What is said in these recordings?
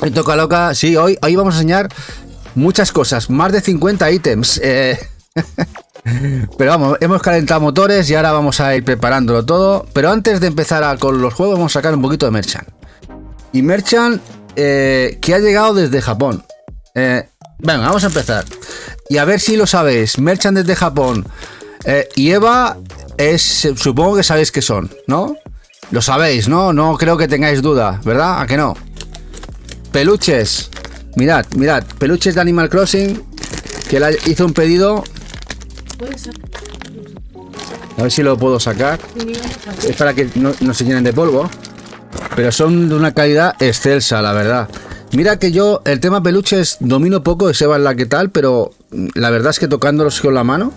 Hoy toca loca, sí, hoy vamos a enseñar muchas cosas, más de 50 ítems. Pero vamos, hemos calentado motores y ahora vamos a ir preparándolo todo. Pero antes de empezar con los juegos, vamos a sacar un poquito de Merchant. Y Merchant que ha llegado desde Japón. Venga, vamos a empezar. Y a ver si lo sabéis. Merchant desde Japón y EVA supongo que sabéis qué son, ¿no? Lo sabéis, ¿no? No creo que tengáis duda, ¿verdad? ¿A que no? Peluches. Mirad, peluches de Animal Crossing. Que hizo un pedido. A ver si lo puedo sacar. Es para que no se llenen de polvo. Pero son de una calidad excelsa, la verdad. Mira que yo el tema peluches domino poco, de Seba en la que tal, pero la verdad es que tocándolos con la mano,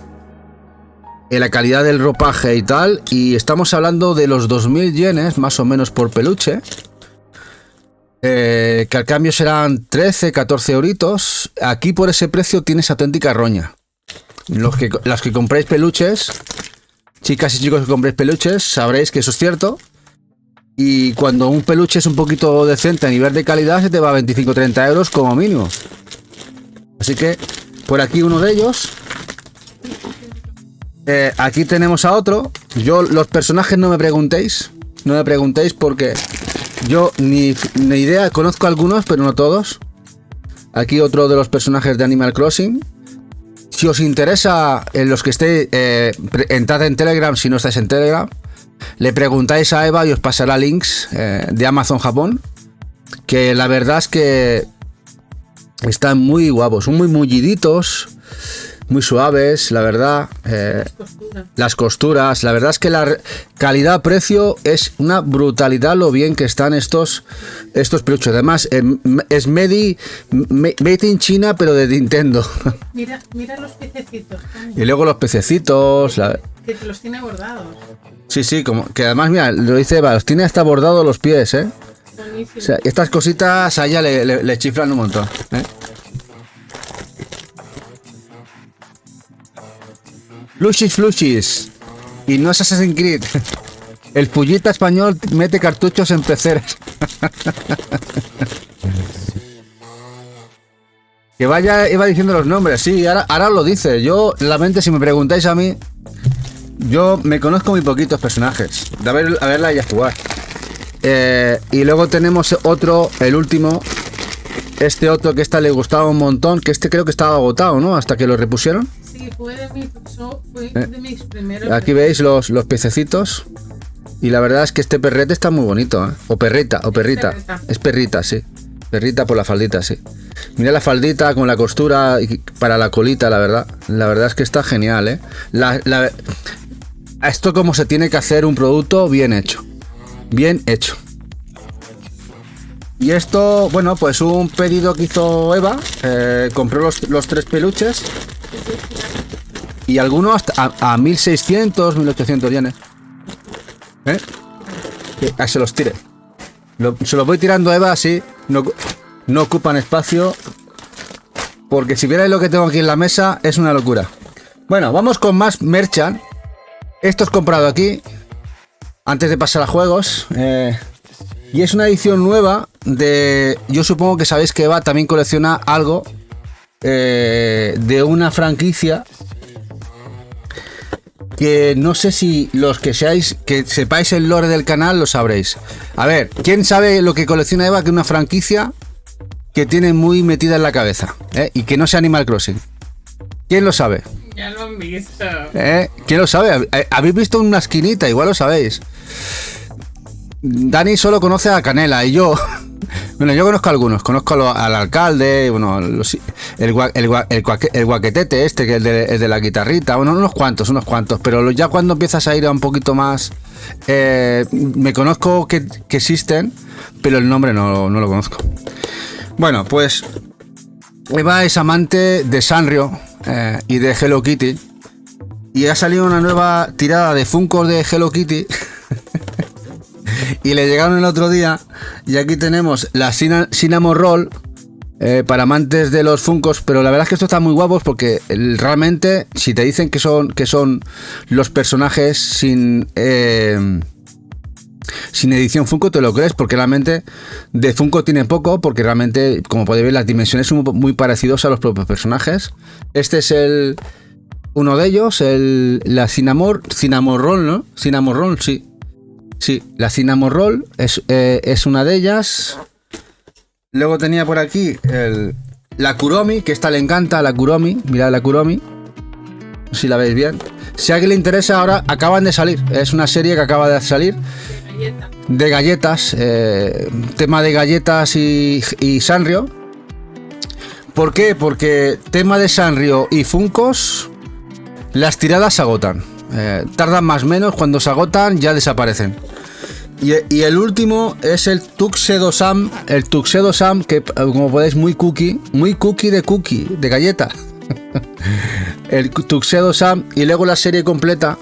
la calidad del ropaje y tal, y estamos hablando de los 2000 yenes más o menos por peluche, que al cambio serán 13, 14 euritos. Aquí por ese precio tienes auténtica roña. Las que compréis peluches, chicas y chicos que compréis peluches, sabréis que eso es cierto. Y cuando un peluche es un poquito decente a nivel de calidad, se te va a 25-30 euros como mínimo. Así que, por aquí uno de ellos. Aquí tenemos a otro. Yo, los personajes no me preguntéis. No me preguntéis porque yo ni idea. Conozco algunos, pero no todos. Aquí otro de los personajes de Animal Crossing. Si os interesa, en los que estéis, entrad en Telegram si no estáis en Telegram. Le preguntáis a Eva y os pasará links de Amazon Japón, que la verdad es que están muy guapos, son muy mulliditos, muy suaves, la verdad. Las costuras, la verdad es que la calidad-precio es una brutalidad lo bien que están estos peluches. Además, es made in China, pero de Nintendo. Mira los pececitos. Y luego los pececitos. Que te los tiene bordados. Sí, como que además, mira, lo dice Eva, los tiene hasta bordados los pies, ¿eh? Buenísimo. O sea, estas cositas a ella le chiflan un montón, ¿eh? Flushis. Y no es Assassin's Creed. El pullita español mete cartuchos en peceras. Que vaya, iba diciendo los nombres, sí, ahora lo dice. Yo, la mente, si me preguntáis a mí, yo me conozco muy poquitos personajes. De verla y a jugar. Y luego tenemos otro, el último. Este otro que le gustaba un montón. Que creo que estaba agotado, ¿no? Hasta que lo repusieron. Sí, fue de mis primeros. Aquí veis los pececitos. Y la verdad es que este perrete está muy bonito, ¿eh? O perrita. Es perrita, sí. Perrita por la faldita, sí. Mira la faldita con la costura para la colita, la verdad. La verdad es que está genial, ¿eh? Esto como se tiene que hacer un producto bien hecho. Bien hecho. Y esto, bueno, pues un pedido que hizo Eva. Compró los 3 peluches. Y algunos a 1600, 1800 yenes. Que se los tire. Se los voy tirando a Eva así. No ocupan espacio. Porque si vierais lo que tengo aquí en la mesa, es una locura. Bueno, vamos con más Merchant. Esto es comprado aquí. Antes de pasar a juegos. Y es una edición nueva de... Yo supongo que sabéis que Eva también colecciona algo de una franquicia que no sé si los que sepáis el lore del canal lo sabréis. A ver, ¿quién sabe lo que colecciona Eva? Que es una franquicia que tiene muy metida en la cabeza, y que no sea Animal Crossing. ¿Quién lo sabe? Ya lo han visto. ¿Quién lo sabe? ¿Habéis visto una esquinita? Igual lo sabéis. Dani solo conoce a Canela y yo... Bueno, yo conozco a algunos. Conozco al alcalde, bueno, el guaquetete este, que es el de la guitarrita. Bueno, unos cuantos. Pero ya cuando empiezas a ir a un poquito más... me conozco que existen, pero el nombre no lo conozco. Bueno, pues... Eva es amante de Sanrio y de Hello Kitty. Y ha salido una nueva tirada de Funkos de Hello Kitty. Y le llegaron el otro día. Y aquí tenemos la Cinnamon Roll para amantes de los Funkos. Pero la verdad es que estos están muy guapos porque realmente, si te dicen que son los personajes sin sin edición Funko te lo crees, porque realmente de Funko tiene poco, porque realmente, como podéis ver, las dimensiones son muy parecidos a los propios personajes. Este es uno de ellos, la Cinnamon Roll, ¿no? Cinnamon Roll, sí. Sí, la Cinnamon Roll es una de ellas. Luego tenía por aquí la Kuromi, que esta le encanta, la Kuromi. Mirad la Kuromi, si la veis bien. Si a alguien le interesa, ahora acaban de salir. Es una serie que acaba de salir de galletas, tema de galletas y Sanrio. ¿Por qué? Porque tema de Sanrio y Funkos, las tiradas se agotan. Tardan más o menos, cuando se agotan ya desaparecen. Y el último es el Tuxedo Sam. El Tuxedo Sam, que como podéis, muy cookie de galleta. El Tuxedo Sam. Y luego la serie completa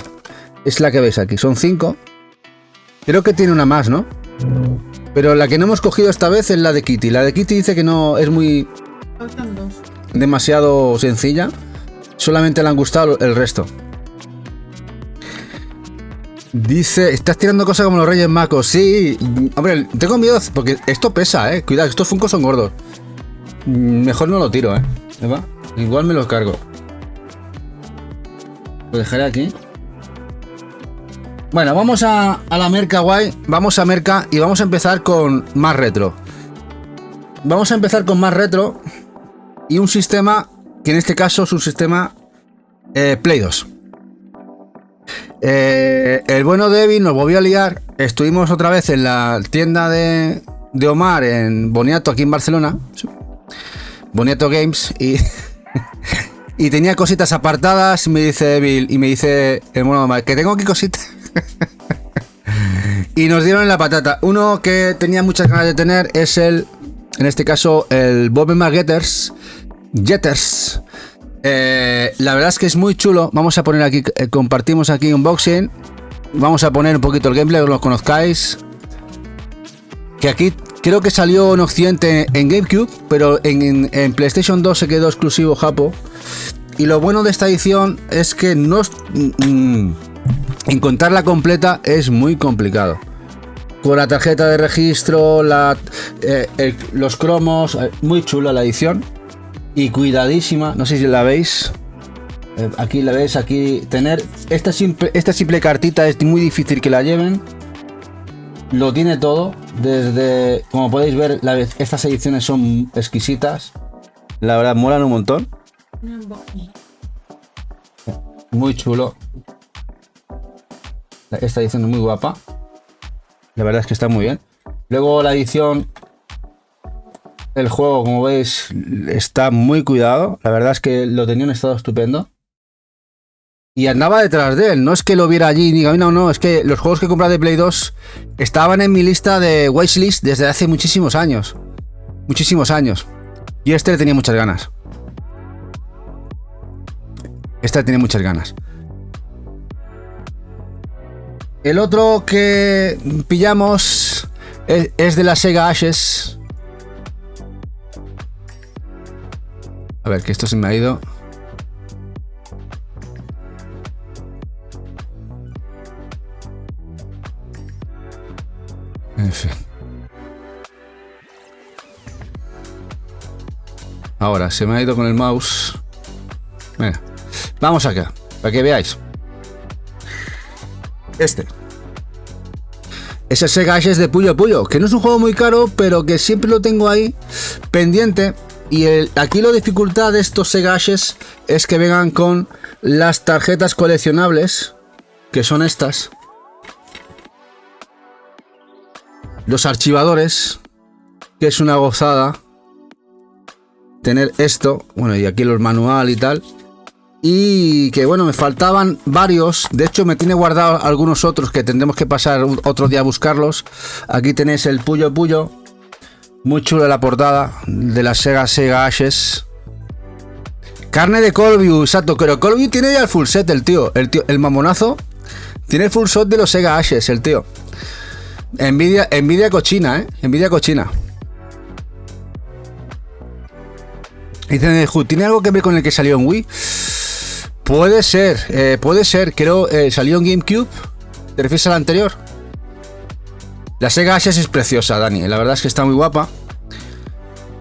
es la que veis aquí. Son 5. Creo que tiene una más, ¿no? Pero la que no hemos cogido esta vez es la de Kitty. La de Kitty dice que no es muy... Faltan 2. Demasiado sencilla. Solamente le han gustado el resto. Dice, estás tirando cosas como los Reyes Magos. Sí, hombre, tengo miedo porque esto pesa, cuidado, estos Funkos son gordos. Mejor no lo tiro, ¿va? Igual me los cargo. Lo dejaré aquí. Bueno, vamos a la merca guay. Vamos a merca y vamos a empezar con más retro. Vamos a empezar con más retro y un sistema que en este caso es un sistema Play 2. El bueno Debbie nos volvió a liar. Estuvimos otra vez en la tienda de Omar en Boniato, aquí en Barcelona, Boniato Games, y tenía cositas apartadas. Me dice Debbie y me dice el bueno Omar que tengo aquí cositas. Y nos dieron la patata. Uno que tenía muchas ganas de tener es en este caso, el Bob Jetters. La verdad es que es muy chulo. Vamos a poner aquí, compartimos aquí unboxing. Vamos a poner un poquito el gameplay, que lo conozcáis. Que aquí creo que salió en Occidente en GameCube, pero en PlayStation 2 se quedó exclusivo Japo. Y lo bueno de esta edición es que encontrarla completa es muy complicado. Con la tarjeta de registro, los cromos, muy chula la edición. Y cuidadísima, no sé si la veis. Aquí la veis, aquí tener esta simple cartita es muy difícil que la lleven. Lo tiene todo, desde, como podéis ver, estas ediciones son exquisitas. La verdad, molan un montón. Muy chulo. Esta edición es muy guapa. La verdad es que está muy bien. Luego la edición... El juego, como veis, está muy cuidado. La verdad es que lo tenía en estado estupendo. Y andaba detrás de él. No es que lo viera allí y diga, no, es que los juegos que he comprado de Play 2 estaban en mi lista de wishlist desde hace muchísimos años. Muchísimos años. Y este le tenía muchas ganas. El otro que pillamos es de la Sega Ashes. A ver, que esto se me ha ido. En fin. Ahora, se me ha ido con el mouse. Venga, vamos acá, para que veáis. Este es el Sega Ashes de Puyo Puyo, que no es un juego muy caro, pero que siempre lo tengo ahí pendiente. Y aquí la dificultad de estos Sega Ashes es que vengan con las tarjetas coleccionables, que son estas. Los archivadores, que es una gozada tener esto. Bueno, y aquí los manual y tal. Y que bueno, me faltaban varios. De hecho, me tiene guardado algunos otros que tendremos que pasar otro día a buscarlos. Aquí tenéis el Puyo Puyo. Muy chula la portada de la Sega Ashes. Carne de Colview, exacto. Pero Colview tiene ya el full set, el tío, el mamonazo. Tiene el full set de los Sega Ashes, el tío. Envidia cochina, envidia cochina. Dice, ¿tiene algo que ver con el que salió en Wii? Puede ser, creo, salió en GameCube. ¿Te refieres al anterior? La Sega Access es preciosa, Dani. La verdad es que está muy guapa.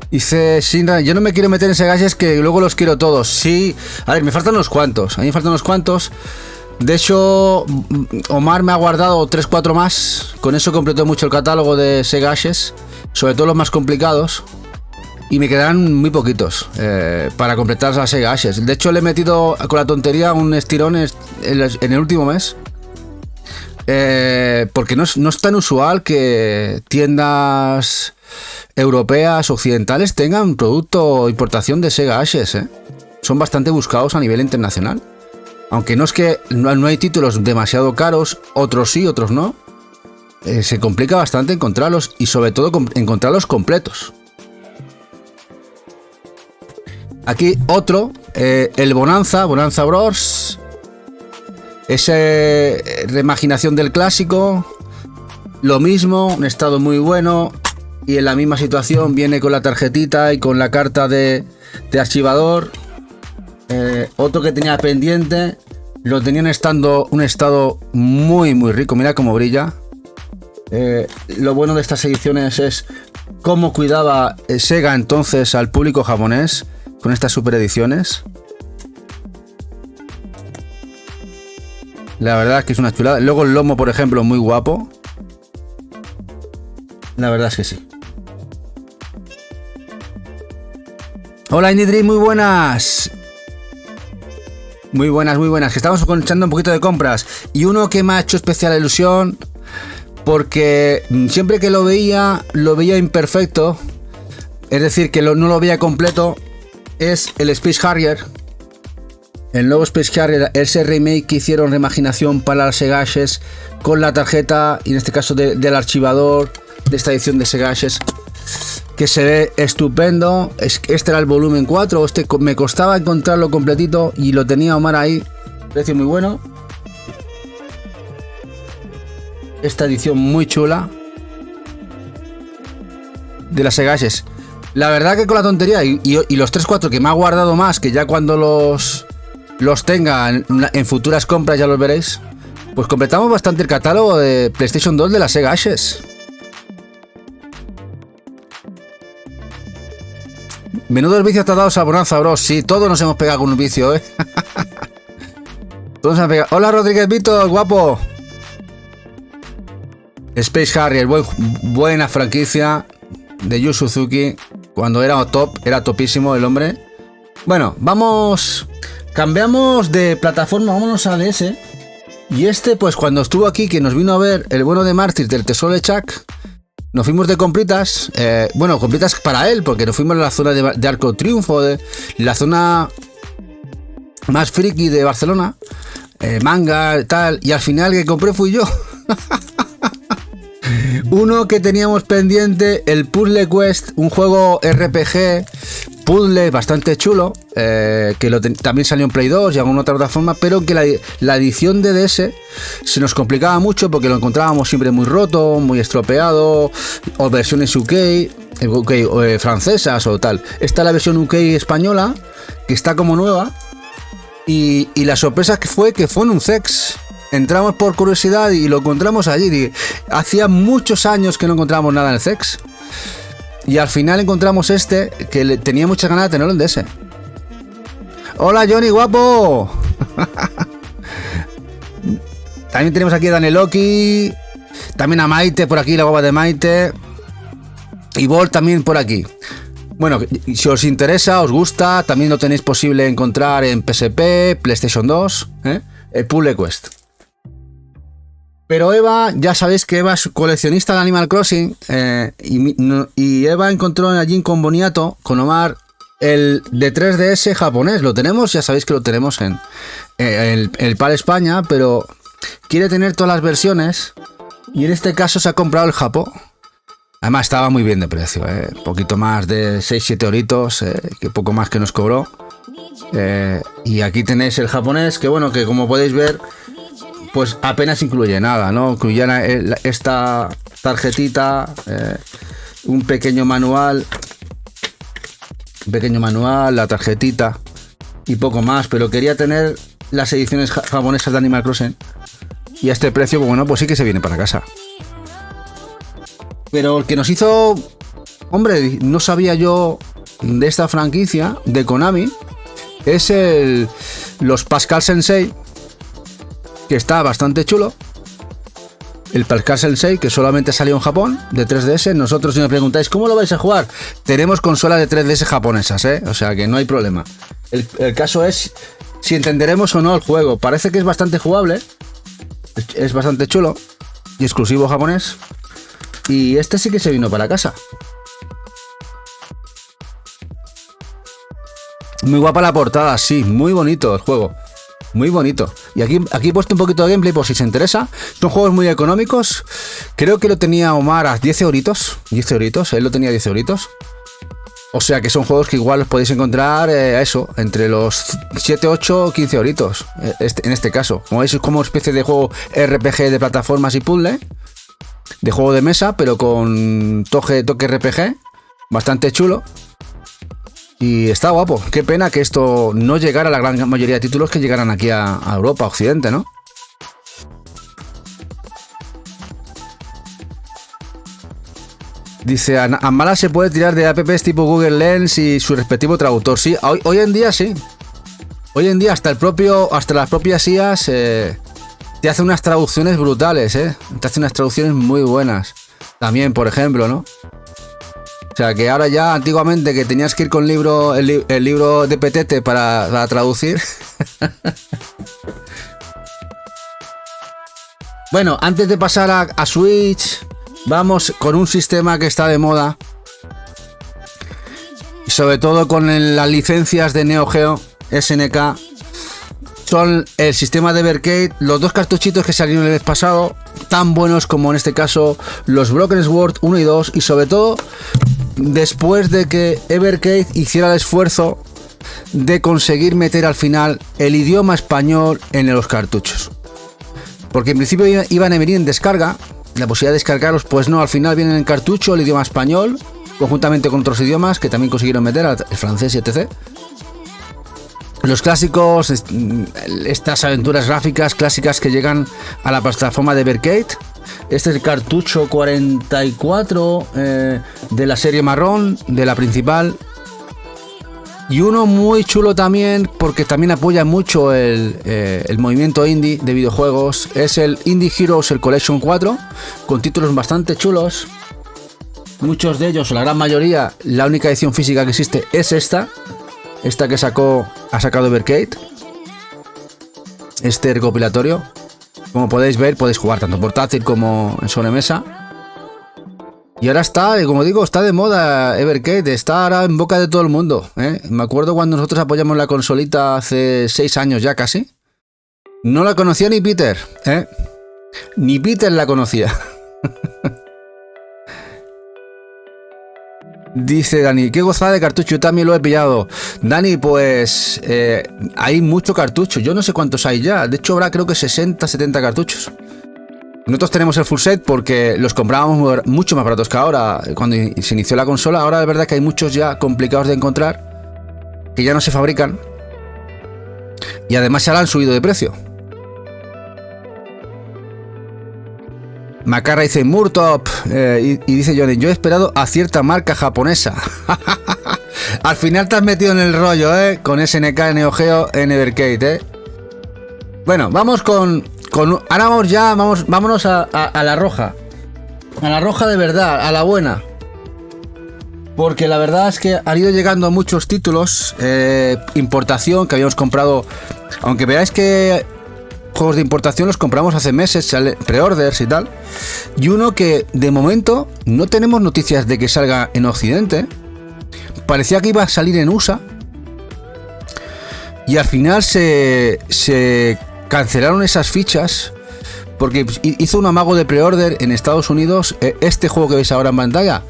Dice Shinra, yo no me quiero meter en Sega Access, que luego los quiero todos. Sí, a ver, me faltan unos cuantos. A mí me faltan unos cuantos. De hecho, Omar me ha guardado 3-4 más. Con eso completo mucho el catálogo de Sega Access, sobre todo los más complicados. Y me quedarán muy poquitos para completar la Sega Access. De hecho, le he metido con la tontería un estirón en el último mes. Porque no es tan usual que tiendas europeas, occidentales, tengan producto importación de Sega Access. Son bastante buscados a nivel internacional. Aunque no es que no hay títulos demasiado caros, otros sí, otros no. Se complica bastante encontrarlos y sobre todo encontrarlos completos. Aquí otro, el Bonanza Bros. Esa reimaginación del clásico. Lo mismo, un estado muy bueno. Y en la misma situación viene con la tarjetita y con la carta de archivador. Otro que tenía pendiente. Lo tenían un estado muy muy rico. Mira cómo brilla. Lo bueno de estas ediciones es cómo cuidaba Sega entonces al público japonés con estas super ediciones. La verdad es que es una chulada. Luego el lomo, por ejemplo, muy guapo. La verdad es que sí. Hola Indidri, muy buenas. Muy buenas. Que estamos echando un poquito de compras. Y uno que me ha hecho especial ilusión, porque siempre que lo veía imperfecto. Es decir, que no lo veía completo. Es el Space Harrier. El nuevo Space Harrier, ese remake que hicieron, reimaginación para las Sega Access, con la tarjeta, y en este caso del archivador de esta edición de Sega Access, que se ve estupendo. Este era el volumen 4, me costaba encontrarlo completito y lo tenía Omar ahí, precio muy bueno. Esta edición muy chula de las Sega Access. La verdad que con la tontería y los 3-4 que me ha guardado más, que ya cuando los tenga en futuras compras ya los veréis, pues completamos bastante el catálogo de PlayStation 2 de la Sega Access. Menudos vicios tratados a Bonanza Bros. Sí, todos nos hemos pegado con un vicio, Todos nos hemos pegado. Hola Rodríguez Vito, guapo. Space Harrier, buena franquicia de Yu Suzuki. Cuando era top, era topísimo el hombre. Bueno, cambiamos de plataforma, vámonos a DS. Y pues cuando estuvo aquí, que nos vino a ver el bueno de Mártir del Tesoro de Chuck, nos fuimos de compritas. Compritas para él, porque nos fuimos a la zona de Arco Triunfo, de la zona más friki de Barcelona, manga, tal. Y al final que compré fui yo. Uno que teníamos pendiente, el Puzzle Quest, un juego RPG, puzzle bastante chulo, que también salió en Play 2 y alguna otra plataforma, pero que la edición de DS se nos complicaba mucho porque lo encontrábamos siempre muy roto, muy estropeado, o versiones UK, francesas o tal. Esta es la versión UK española, que está como nueva, y la sorpresa que fue en un CEX. Entramos por curiosidad y lo encontramos allí. Hacía muchos años que no encontrábamos nada en el CEX. Y al final encontramos que tenía muchas ganas de tenerlo en DS. Hola Johnny, guapo. También tenemos aquí a Danieloki. También a Maite por aquí, la guapa de Maite. Y Vol también por aquí. Bueno, si os interesa, os gusta, también lo tenéis posible encontrar en PSP, PlayStation 2, el Puzzle Quest. Pero Eva, ya sabéis que Eva es coleccionista de Animal Crossing, y Eva encontró allí con Boniato, con Omar, el de 3DS japonés. Lo tenemos, ya sabéis que lo tenemos en el PAL España, pero quiere tener todas las versiones, y en este caso se ha comprado el Japón. Además estaba muy bien de precio, un poquito más de 6-7 euritos, que poco más que nos cobró. Y aquí tenéis el japonés, que bueno, que como podéis ver, pues apenas incluye nada, ¿no? Incluye esta tarjetita, un pequeño manual, la tarjetita y poco más, pero quería tener las ediciones japonesas de Animal Crossing, y a este precio, bueno, pues sí que se viene para casa. Pero el que nos hizo... Hombre, no sabía yo de esta franquicia, de Konami, es los Pascal Sensei, que está bastante chulo. El Pascal Sensei, que solamente salió en Japón, de 3DS. Nosotros, si me preguntáis, ¿cómo lo vais a jugar? Tenemos consolas de 3DS japonesas, ¿eh? O sea que no hay problema. El caso es si entenderemos o no el juego. Parece que es bastante jugable. Es bastante chulo. Y exclusivo japonés. Y este sí que se vino para casa. Muy guapa la portada, sí. Muy bonito el juego. Muy bonito. Y aquí he puesto un poquito de gameplay por si se interesa. Son juegos muy económicos. Creo que lo tenía Omar a 10 euritos. 10 euritos. Él lo tenía a 10 euritos. O sea que son juegos que igual los podéis encontrar eso, entre los 7, 8 o 15 euritos. En este caso. Como veis, es como una especie de juego RPG de plataformas y puzzle. De juego de mesa, pero con toque RPG. Bastante chulo. Y está guapo. Qué pena que esto no llegara a la gran mayoría de títulos que llegaran aquí a Europa, a Occidente, ¿no? Dice, a mala se puede tirar de apps tipo Google Lens y su respectivo traductor. Sí, hoy en día sí. Hoy en día hasta las propias IAs te hacen unas traducciones brutales, ¿eh? Te hacen unas traducciones muy buenas. También, por ejemplo, ¿no? O sea, que ahora ya, antiguamente, que tenías que ir con el libro de Petete para traducir. Bueno, antes de pasar a Switch, vamos con un sistema que está de moda. Y sobre todo con las licencias de Neo Geo, SNK. Son el sistema de Evercade, los dos cartuchitos que salieron el mes pasado, tan buenos como en este caso los Broken Sword 1 y 2, y sobre todo después de que Evercade hiciera el esfuerzo de conseguir meter al final el idioma español en los cartuchos. Porque en principio iban a venir en descarga, la posibilidad de descargarlos, pues no, al final vienen en cartucho el idioma español, conjuntamente con otros idiomas que también consiguieron meter, el francés y etc. Los clásicos, estas aventuras gráficas clásicas que llegan a la plataforma de Evercade. Este es el cartucho 44 de la serie marrón, de la principal. Y uno muy chulo también, porque también apoya mucho el movimiento indie de videojuegos. Es el Indie Heroes, el Collection 4, con títulos bastante chulos. Muchos de ellos, o la gran mayoría, la única edición física que existe es esta que ha sacado Evercade. Este recopilatorio. Como podéis ver, podéis jugar tanto portátil como en sobremesa. Y ahora está, como digo, está de moda Evercade, está ahora en boca de todo el mundo, ¿eh? Me acuerdo cuando nosotros apoyamos la consolita hace 6 años ya casi. No la conocía ni Peter, ¿eh? Ni Peter la conocía. Dice Dani, qué gozada de cartucho, yo también lo he pillado. Dani, pues hay mucho cartucho, yo no sé cuántos hay ya. De hecho habrá creo que 60, 70 cartuchos. Nosotros tenemos el full set porque los comprábamos mucho más baratos que ahora. Cuando se inició la consola, ahora es verdad que hay muchos ya complicados de encontrar, que ya no se fabrican. Y además se han subido de precio. Macarra dice Murtop y dice Johnny, yo he esperado a cierta marca japonesa. Al final te has metido en el rollo, con SNK, Neo Geo, en Evercade, Bueno, vamos con ahora vámonos a la roja. A la roja de verdad, a la buena. Porque la verdad es que han ido llegando muchos títulos, importación que habíamos comprado. Aunque veáis que juegos de importación los compramos hace meses, pre-orders y tal. Y uno que de momento no tenemos noticias de que salga en Occidente. Parecía que iba a salir en USA. Y al final se cancelaron esas fichas. Porque hizo un amago de pre-order en Estados Unidos este juego que veis ahora en pantalla.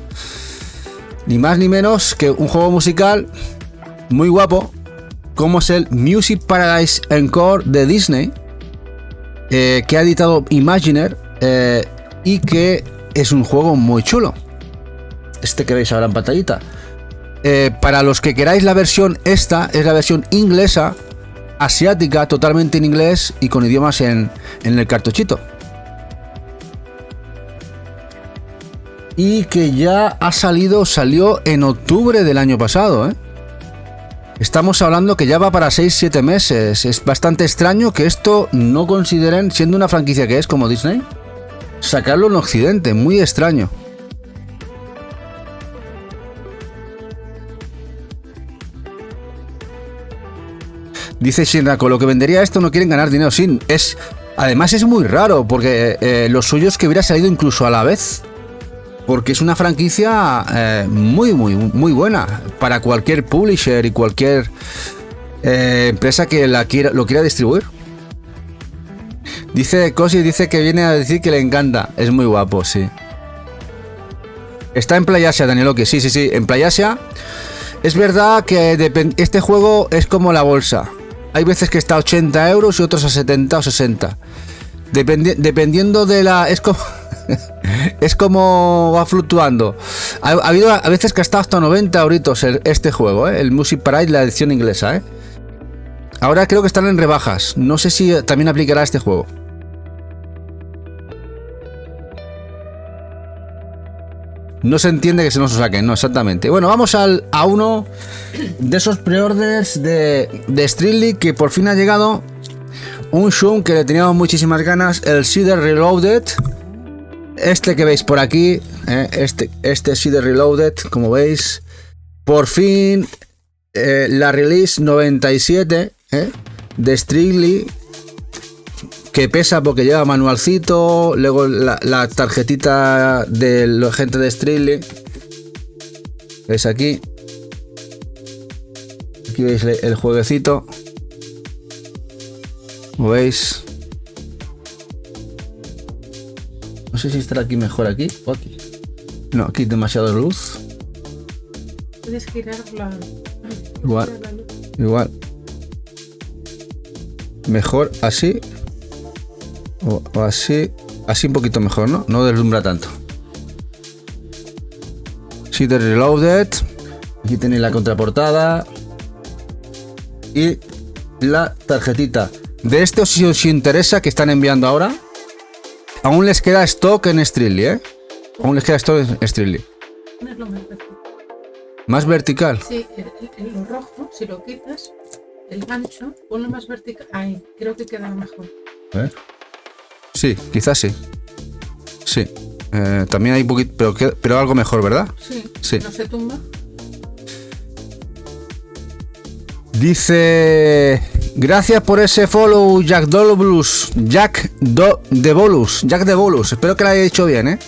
Ni más ni menos que un juego musical muy guapo, como es el Music Paradise Encore de Disney. Que ha editado Imagineer y que es un juego muy chulo. Este que veis ahora en pantallita. Para los que queráis la versión, esta es la versión inglesa, asiática, totalmente en inglés y con idiomas en el cartuchito. y que ya salió en octubre del año pasado, ¿eh? Estamos hablando que ya va para 6-7 meses. Es bastante extraño que esto no consideren, siendo una franquicia que es como Disney, sacarlo en Occidente. Muy extraño. Dice Shinrako, lo que vendería esto no quieren ganar dinero. Sí, además es muy raro, porque lo suyo es que hubiera salido incluso a la vez. Porque es una franquicia muy buena para cualquier publisher y cualquier empresa que lo quiera distribuir. Dice Cosi, dice que viene a decir que le encanta. Es muy guapo, sí. Está en PlayAsia, Danieloki. Sí, en PlayAsia. Es verdad que este juego es como la bolsa. Hay veces que está a 80 euros y otros a 70 o 60. Dependiendo de la... Es como va fluctuando. Ha habido a veces que ha estado hasta 90 euritos este juego, el Music Parade, la edición inglesa. Ahora creo que están en rebajas. No sé si también aplicará a este juego. No se entiende que se nos lo saquen, no, exactamente. Bueno, vamos a uno de esos preorders de Street League que por fin ha llegado. Un Shun que le teníamos muchísimas ganas, el Cedar Reloaded. Este que veis por aquí, este Cedar Reloaded, como veis. Por fin, la release 97 de Street League. Que pesa porque lleva manualcito, luego la tarjetita de la gente de Street League. ¿Veis aquí? Aquí veis el jueguecito. ¿Lo veis? No sé si estará aquí mejor aquí o aquí. No, aquí demasiada luz. Puedes girarla. Igual. Mejor así. O así un poquito mejor, ¿no? No deslumbra tanto. Sí, de Reloaded. Aquí tenéis la contraportada. Y la tarjetita. De este, si os interesa, que están enviando ahora. Aún les queda stock en Street League, Aún les queda stock en Street League. Ponerlo más vertical. ¿Más vertical? Sí, lo rojo, si lo quitas, el gancho, ponlo más vertical. Ahí, creo que queda mejor. Sí, quizás sí. Sí. También hay un poquito, pero algo mejor, ¿verdad? Sí. No se tumba. Dice... Gracias por ese follow, Jack Dolus. Jack de Bolus. Espero que lo haya dicho bien,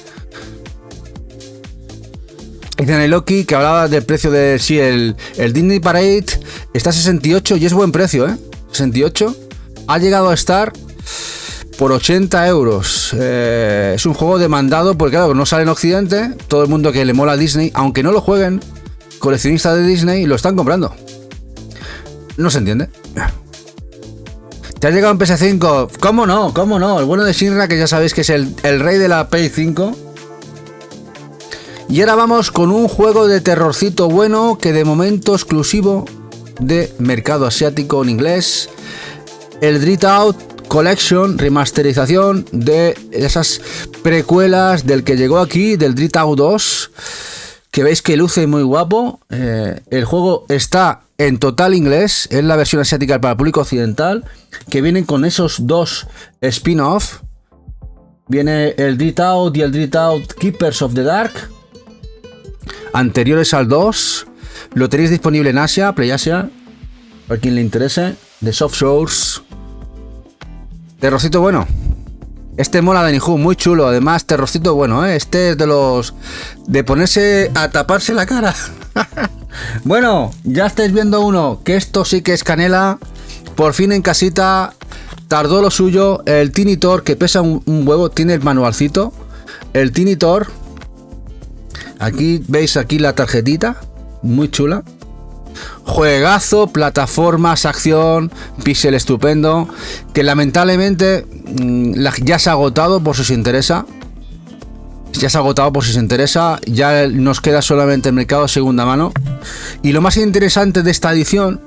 Dice Neloki que hablaba del precio de... Sí, el Disney Parade está a 68 y es buen precio, 68. Ha llegado a estar por 80 euros. Es un juego demandado porque, claro, no sale en Occidente. Todo el mundo que le mola a Disney, aunque no lo jueguen, coleccionistas de Disney, lo están comprando. No se entiende. ¿Te ha llegado en PS5? ¿Cómo no? El bueno de Shinra, que ya sabéis que es el rey de la Play 5. Y ahora vamos con un juego de terrorcito bueno, que de momento exclusivo de mercado asiático en inglés. El Dread Out Collection, remasterización de esas precuelas del que llegó aquí, del Dread Out 2. Que veis que luce muy guapo. El juego está en total inglés, es la versión asiática para el público occidental, que vienen con esos dos spin-off. Viene el Dread Out y el Dread Out Keepers of the Dark, anteriores al 2. Lo tenéis disponible en Asia, PlayAsia, para quien le interese, de Soft Shores. Terrorcito bueno. Este mola de Nihon, muy chulo. Además, terrorcito bueno, Este es de los... de ponerse a taparse la cara. Bueno, ya estáis viendo uno, que esto sí que es canela. Por fin en casita. Tardó lo suyo. El Tinitor, que pesa un huevo, tiene el manualcito. El Tinitor. Aquí veis aquí la tarjetita. Muy chula. Juegazo, plataformas, acción, pixel estupendo. Que lamentablemente ya se ha agotado por si os interesa. Ya nos queda solamente el mercado de segunda mano. Y lo más interesante de esta edición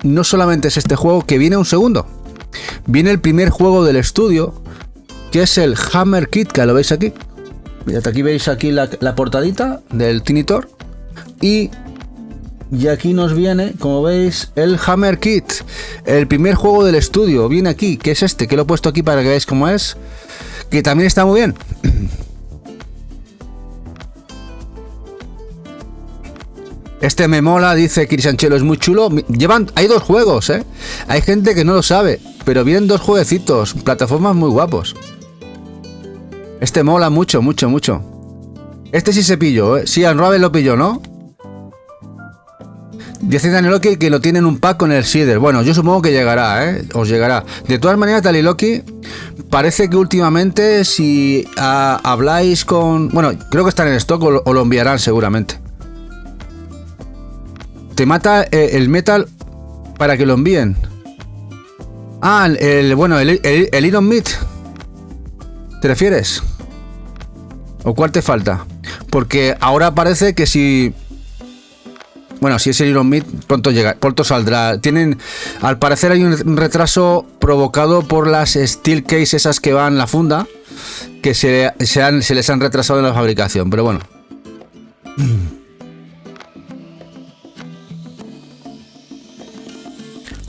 no solamente es este juego, que viene un segundo. Viene el primer juego del estudio, que es el Hammer Kit, que lo veis aquí. Mirad, aquí veis aquí la portadita del Tinitor. Y aquí nos viene, como veis, el Hammer Kit. El primer juego del estudio. Viene aquí, que es este, que lo he puesto aquí para que veáis cómo es. Que también está muy bien. Este me mola, dice Crisanchelo, es muy chulo. Hay 2 juegos, ¿eh? Hay gente que no lo sabe, pero vienen 2 jueguecitos, plataformas muy guapos. Este mola mucho, mucho, mucho. Este sí se pilló, ¿eh? Sí, Unravel lo pilló, ¿no? Dice Taliloki que lo tiene en un pack con el Seeder. Bueno, yo supongo que llegará, ¿eh? Os llegará. De todas maneras, Taliloki, parece que últimamente si habláis con... Bueno, creo que están en stock o lo enviarán seguramente. Te mata el metal para que lo envíen. Ah, el Iron Meat. ¿Te refieres? ¿O cuál te falta? Porque ahora parece que si... Bueno, si es el Iron Meat, pronto saldrá. Al parecer hay un retraso provocado por las steel case esas que van en la funda, que se les han retrasado en la fabricación, pero bueno.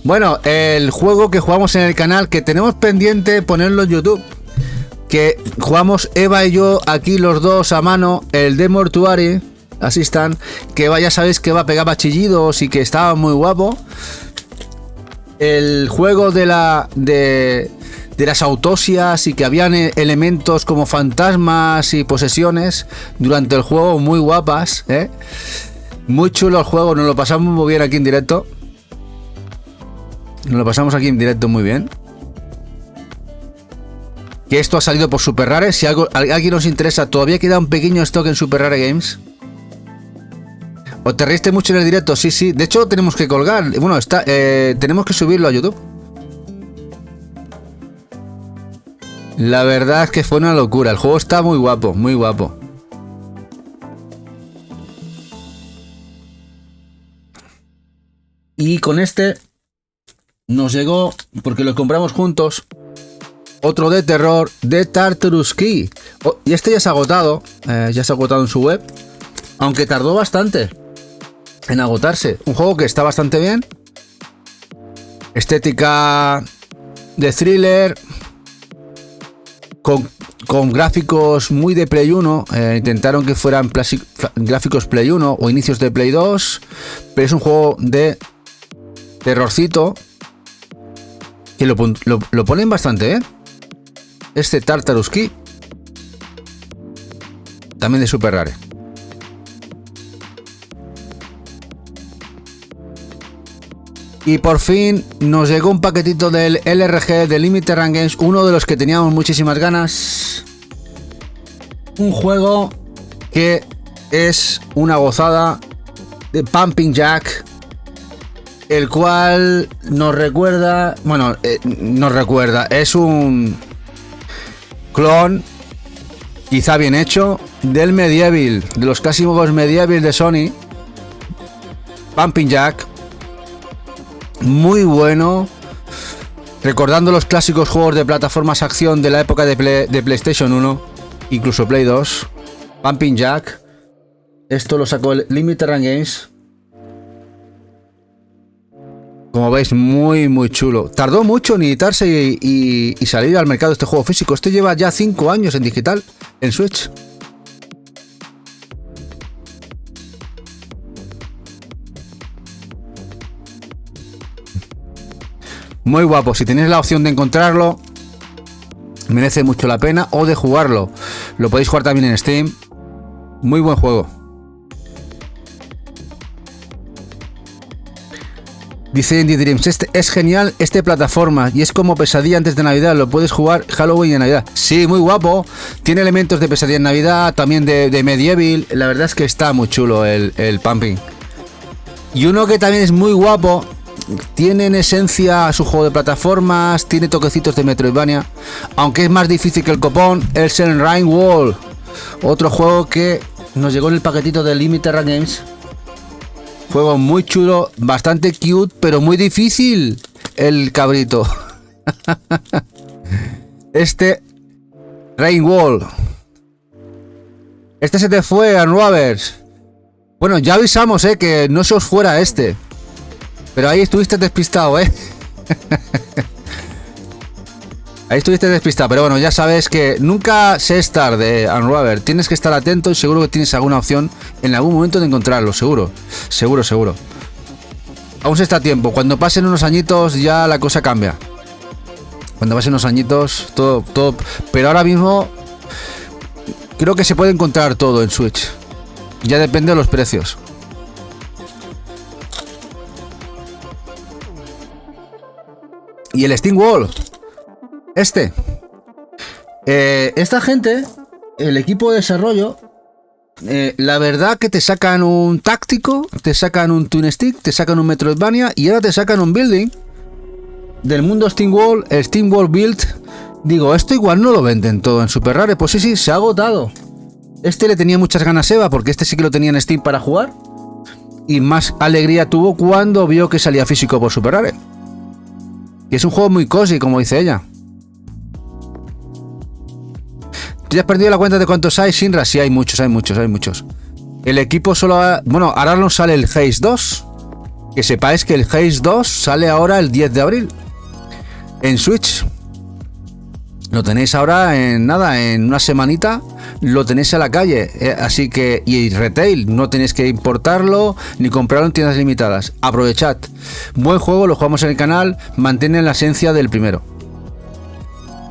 Bueno, el juego que jugamos en el canal, que tenemos pendiente ponerlo en YouTube, que jugamos Eva y yo aquí los dos a mano, el The Mortuary Assistant, que ya sabéis que pegaba chillidos y que estaba muy guapo. El juego de las autopsias y que habían elementos como fantasmas y posesiones durante el juego, muy guapas, ¿eh? Muy chulo el juego, nos lo pasamos muy bien aquí en directo. Nos lo pasamos aquí en directo muy bien. Que esto ha salido por Super Rare. Si alguien nos interesa, todavía queda un pequeño stock en Super Rare Games. ¿O te reíste mucho en el directo? Sí, sí. De hecho, lo tenemos que colgar. Bueno, tenemos que subirlo a YouTube. La verdad es que fue una locura. El juego está muy guapo, muy guapo. Y con este nos llegó, porque lo compramos juntos, otro de terror de Tartarus Key. Y este ya se ha agotado. Ya se ha agotado en su web. Aunque tardó bastante en agotarse. Un juego que está bastante bien. Estética de thriller. Con gráficos muy de Play 1. Intentaron que fueran gráficos Play 1 o inicios de Play 2. Pero es un juego de terrorcito. Que lo ponen bastante, ¿eh? Este Tartarus Key. También de Super Rare. Y por fin nos llegó un paquetito del LRG de Limited Run Games, uno de los que teníamos muchísimas ganas. Un juego que es una gozada de Pumping Jack, el cual nos recuerda, es un clon, quizá bien hecho, del Medieval, de los clásicos Medieval de Sony. Pumping Jack. Muy bueno, recordando los clásicos juegos de plataformas acción de la época de PlayStation 1, incluso Play 2. Pumping Jack. Esto lo sacó el Limited Run Games. Como veis, muy muy chulo. Tardó mucho en editarse y salir al mercado este juego físico. Este lleva ya 5 años en digital, en Switch. Muy guapo. Si tenéis la opción de encontrarlo, merece mucho la pena, o de jugarlo. Lo podéis jugar también en Steam. Muy buen juego. Dice Indie Dreams, este es genial, plataforma, y es como Pesadilla antes de Navidad. Lo puedes jugar Halloween y en Navidad. Sí, muy guapo. Tiene elementos de Pesadilla en Navidad, también de Medieval. La verdad es que está muy chulo el Pumping. Y uno que también es muy guapo. Tiene en esencia su juego de plataformas, tiene toquecitos de Metroidvania, aunque es más difícil que el copón, es el Rain Wall, otro juego que nos llegó en el paquetito de Limited Run Games. Juego muy chulo, bastante cute, pero muy difícil el cabrito. Este Rain Wall. Este se te fue, Unrubbers. Bueno, ya avisamos, que no se os fuera este. Pero ahí estuviste despistado, Ahí estuviste despistado. Pero bueno, ya sabes que nunca se es tarde, Unrubber. Tienes que estar atento y seguro que tienes alguna opción en algún momento de encontrarlo. Seguro. Seguro. Aún se está a tiempo. Cuando pasen unos añitos ya la cosa cambia. Cuando pasen unos añitos, todo. Pero ahora mismo creo que se puede encontrar todo en Switch. Ya depende de los precios. Y el Steam Wall. Esta gente, el equipo de desarrollo, la verdad que te sacan un táctico, te sacan un Twin Stick, te sacan un Metroidvania y ahora te sacan un building del mundo Steam Wall, el Steam Wall Build. Digo, esto igual no lo venden todo en Super Rare. Pues sí, se ha agotado. Le tenía muchas ganas Eva, porque sí que lo tenía en Steam para jugar. Y más alegría tuvo cuando vio que salía físico por Super Rare. Y es un juego muy cozy, como dice ella. ¿Tú ya has perdido la cuenta de cuántos hay, Shinra? Sí, hay muchos. El equipo solo bueno, ahora nos sale el Haze 2. Que sepáis que el Haze 2 sale ahora el 10 de abril. En Switch. Lo tenéis ahora en una semanita. Lo tenéis a la calle. Así que, y retail, no tenéis que importarlo ni comprarlo en tiendas limitadas. Aprovechad. Buen juego, lo jugamos en el canal. Mantiene la esencia del primero.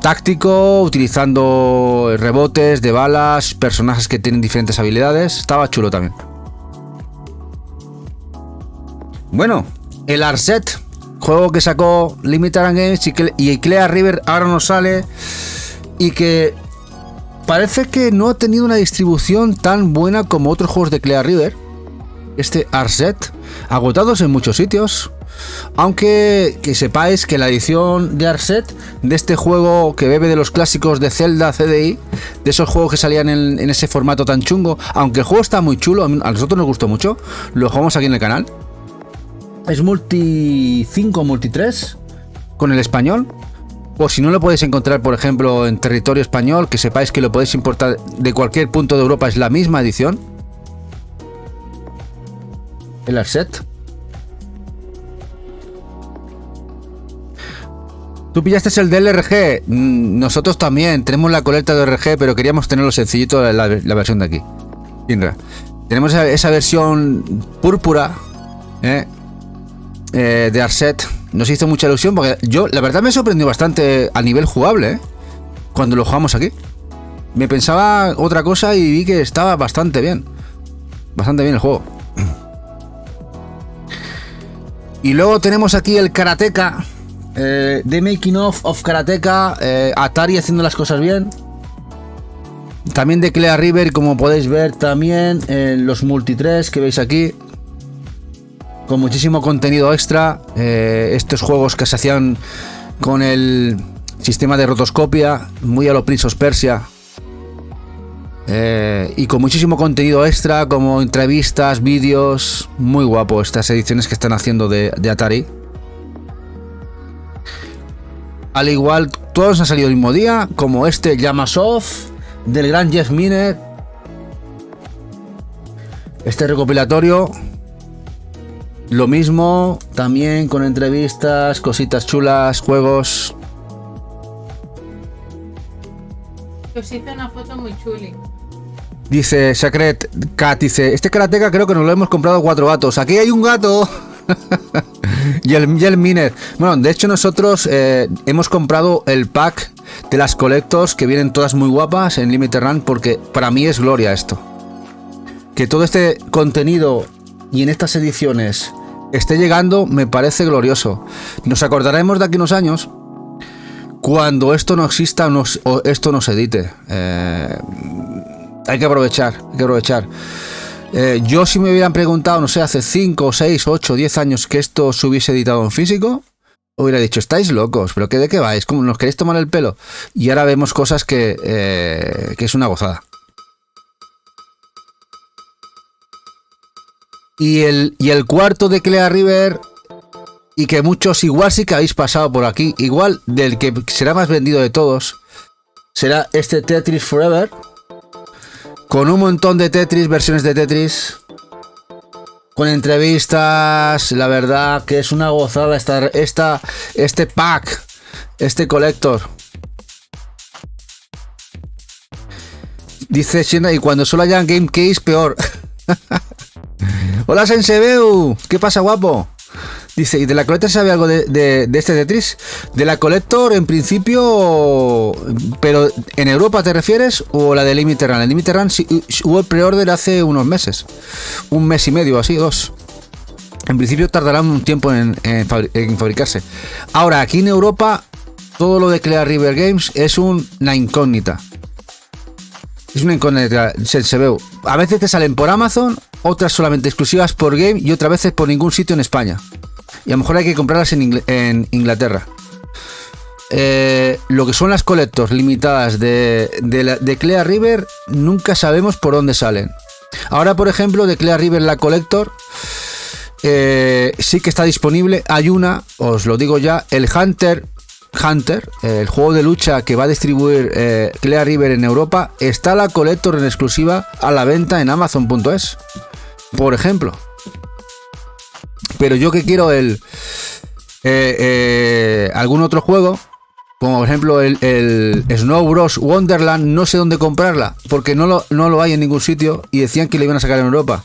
Táctico, utilizando rebotes de balas, personajes que tienen diferentes habilidades. Estaba chulo también. Bueno, el Arset, juego que sacó Limited Run Games y Clear River ahora nos sale. Y que parece que no ha tenido una distribución tan buena como otros juegos de Clear River. Arset, agotados en muchos sitios. Aunque que sepáis que la edición de Arset, de este juego que bebe de los clásicos de Zelda CDI, de esos juegos que salían en ese formato tan chungo, aunque el juego está muy chulo, a nosotros nos gustó mucho, lo jugamos aquí en el canal. Es multi 5, multi 3 con el español. O si no lo podéis encontrar, por ejemplo, en territorio español, que sepáis que lo podéis importar de cualquier punto de Europa, es la misma edición. El Arset. Tú pillaste el DLRG. Nosotros también tenemos la colecta de RG, pero queríamos tenerlo sencillito la versión de aquí. Inra. Tenemos esa versión púrpura de Arset. Nos hizo mucha ilusión porque yo, la verdad, me sorprendió bastante a nivel jugable cuando lo jugamos aquí. Me pensaba otra cosa y vi que estaba bastante bien. Bastante bien el juego. Y luego tenemos aquí el Karateka. The Making of Karateka. Atari haciendo las cosas bien. También de Clear River, como podéis ver también. Los multi 3 que veis aquí. Con muchísimo contenido extra. Estos juegos que se hacían con el sistema de rotoscopia, muy a lo Prince of Persia. Y con muchísimo contenido extra, como entrevistas, vídeos. Muy guapo estas ediciones que están haciendo de Atari. Al igual, todos han salido el mismo día, como Yamasoft, del gran Jeff Miner. Este recopilatorio, lo mismo, también con entrevistas, cositas chulas, juegos. Os hice una foto muy chuli. Dice Sacred Cat, dice, Karateka creo que nos lo hemos comprado 4 gatos. Aquí hay un gato. y el Miner. Bueno, de hecho nosotros hemos comprado el pack de las Collectors, que vienen todas muy guapas en Limited Run, porque para mí es gloria esto. Que todo este contenido y en estas ediciones esté llegando, me parece glorioso. Nos acordaremos de aquí unos años cuando esto no exista o esto no se edite. Hay que aprovechar, yo, si me hubieran preguntado, no sé, hace 5, 6, 8, 10 años que esto se hubiese editado en físico, hubiera dicho, estáis locos, pero ¿de qué vais? ¿Cómo nos queréis tomar el pelo? Y ahora vemos cosas que es una gozada. Y el cuarto de Clear River, y que muchos igual sí que habéis pasado por aquí, igual del que será más vendido de todos, será Tetris Forever, con un montón de Tetris, versiones de Tetris, con entrevistas. La verdad que es una gozada este pack, este collector. Dice Shena, y cuando solo haya game case, peor. Hola Sensebeu, ¿qué pasa, guapo? Dice, ¿y de la Collector sabe algo de este Tetris? De la Collector, en principio, pero ¿en Europa te refieres o la de Limited Run? En Limited Run sí, hubo el pre-order hace unos meses, un mes y medio, así, 2. En principio tardará un tiempo en fabricarse. Ahora, aquí en Europa, todo lo de Clear River Games es una incógnita. Es una incógnita, se ve. A veces te salen por Amazon, otras solamente exclusivas por Game y otras veces por ningún sitio en España. Y a lo mejor hay que comprarlas en Inglaterra. Lo que son las collectors limitadas de Clear River, nunca sabemos por dónde salen. Ahora, por ejemplo, de Clear River la collector sí que está disponible. Hay una, os lo digo ya, el Hunter, el juego de lucha que va a distribuir Clear River en Europa, está la collector en exclusiva a la venta en Amazon.es, por ejemplo. Pero yo que quiero algún otro juego, como por ejemplo el Snow Bros. Wonderland, no sé dónde comprarla, porque no lo hay en ningún sitio y decían que lo iban a sacar en Europa.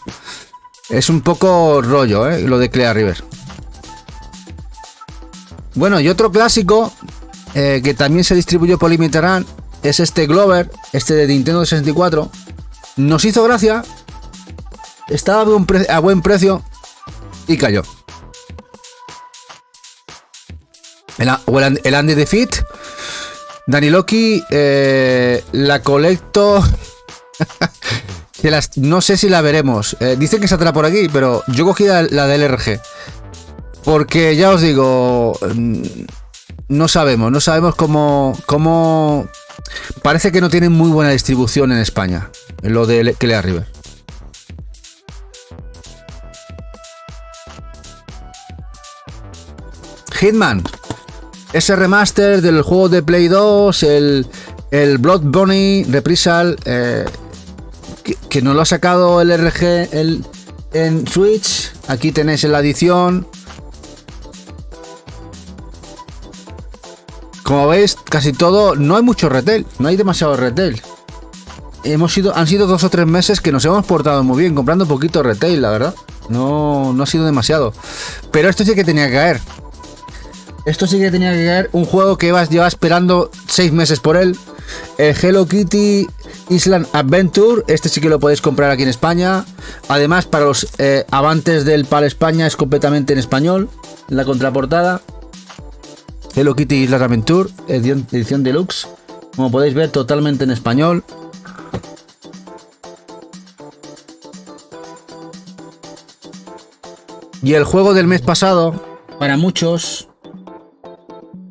Es un poco rollo, lo de Clear River. Bueno, y otro clásico que también se distribuyó por Limited Run es este Glover, este de Nintendo 64. Nos hizo gracia, estaba a buen precio y cayó. El Andy Defeat, Danny Loki, la colecto. No sé si la veremos. Dicen que saldrá por aquí, pero yo cogí la del LRG. Porque ya os digo, no sabemos cómo. Parece que no tienen muy buena distribución en España, lo de Clear River. Hitman, ese remaster del juego de Play 2, el Blood Bunny Reprisal, que nos lo ha sacado el RG en Switch. Aquí tenéis la edición. Como veis, casi todo, no hay mucho retail, no hay demasiado retail. Han sido 2 o 3 meses que nos hemos portado muy bien, comprando poquito retail, la verdad. No ha sido demasiado. Pero esto sí que tenía que caer. Un juego que lleva esperando 6 meses por él. El Hello Kitty Island Adventure. Este sí que lo podéis comprar aquí en España. Además, para los amantes del PAL España, es completamente en español. La contraportada. Hello Kitty Island Adventure, edición deluxe. Como podéis ver, totalmente en español. Y el juego del mes pasado, para muchos,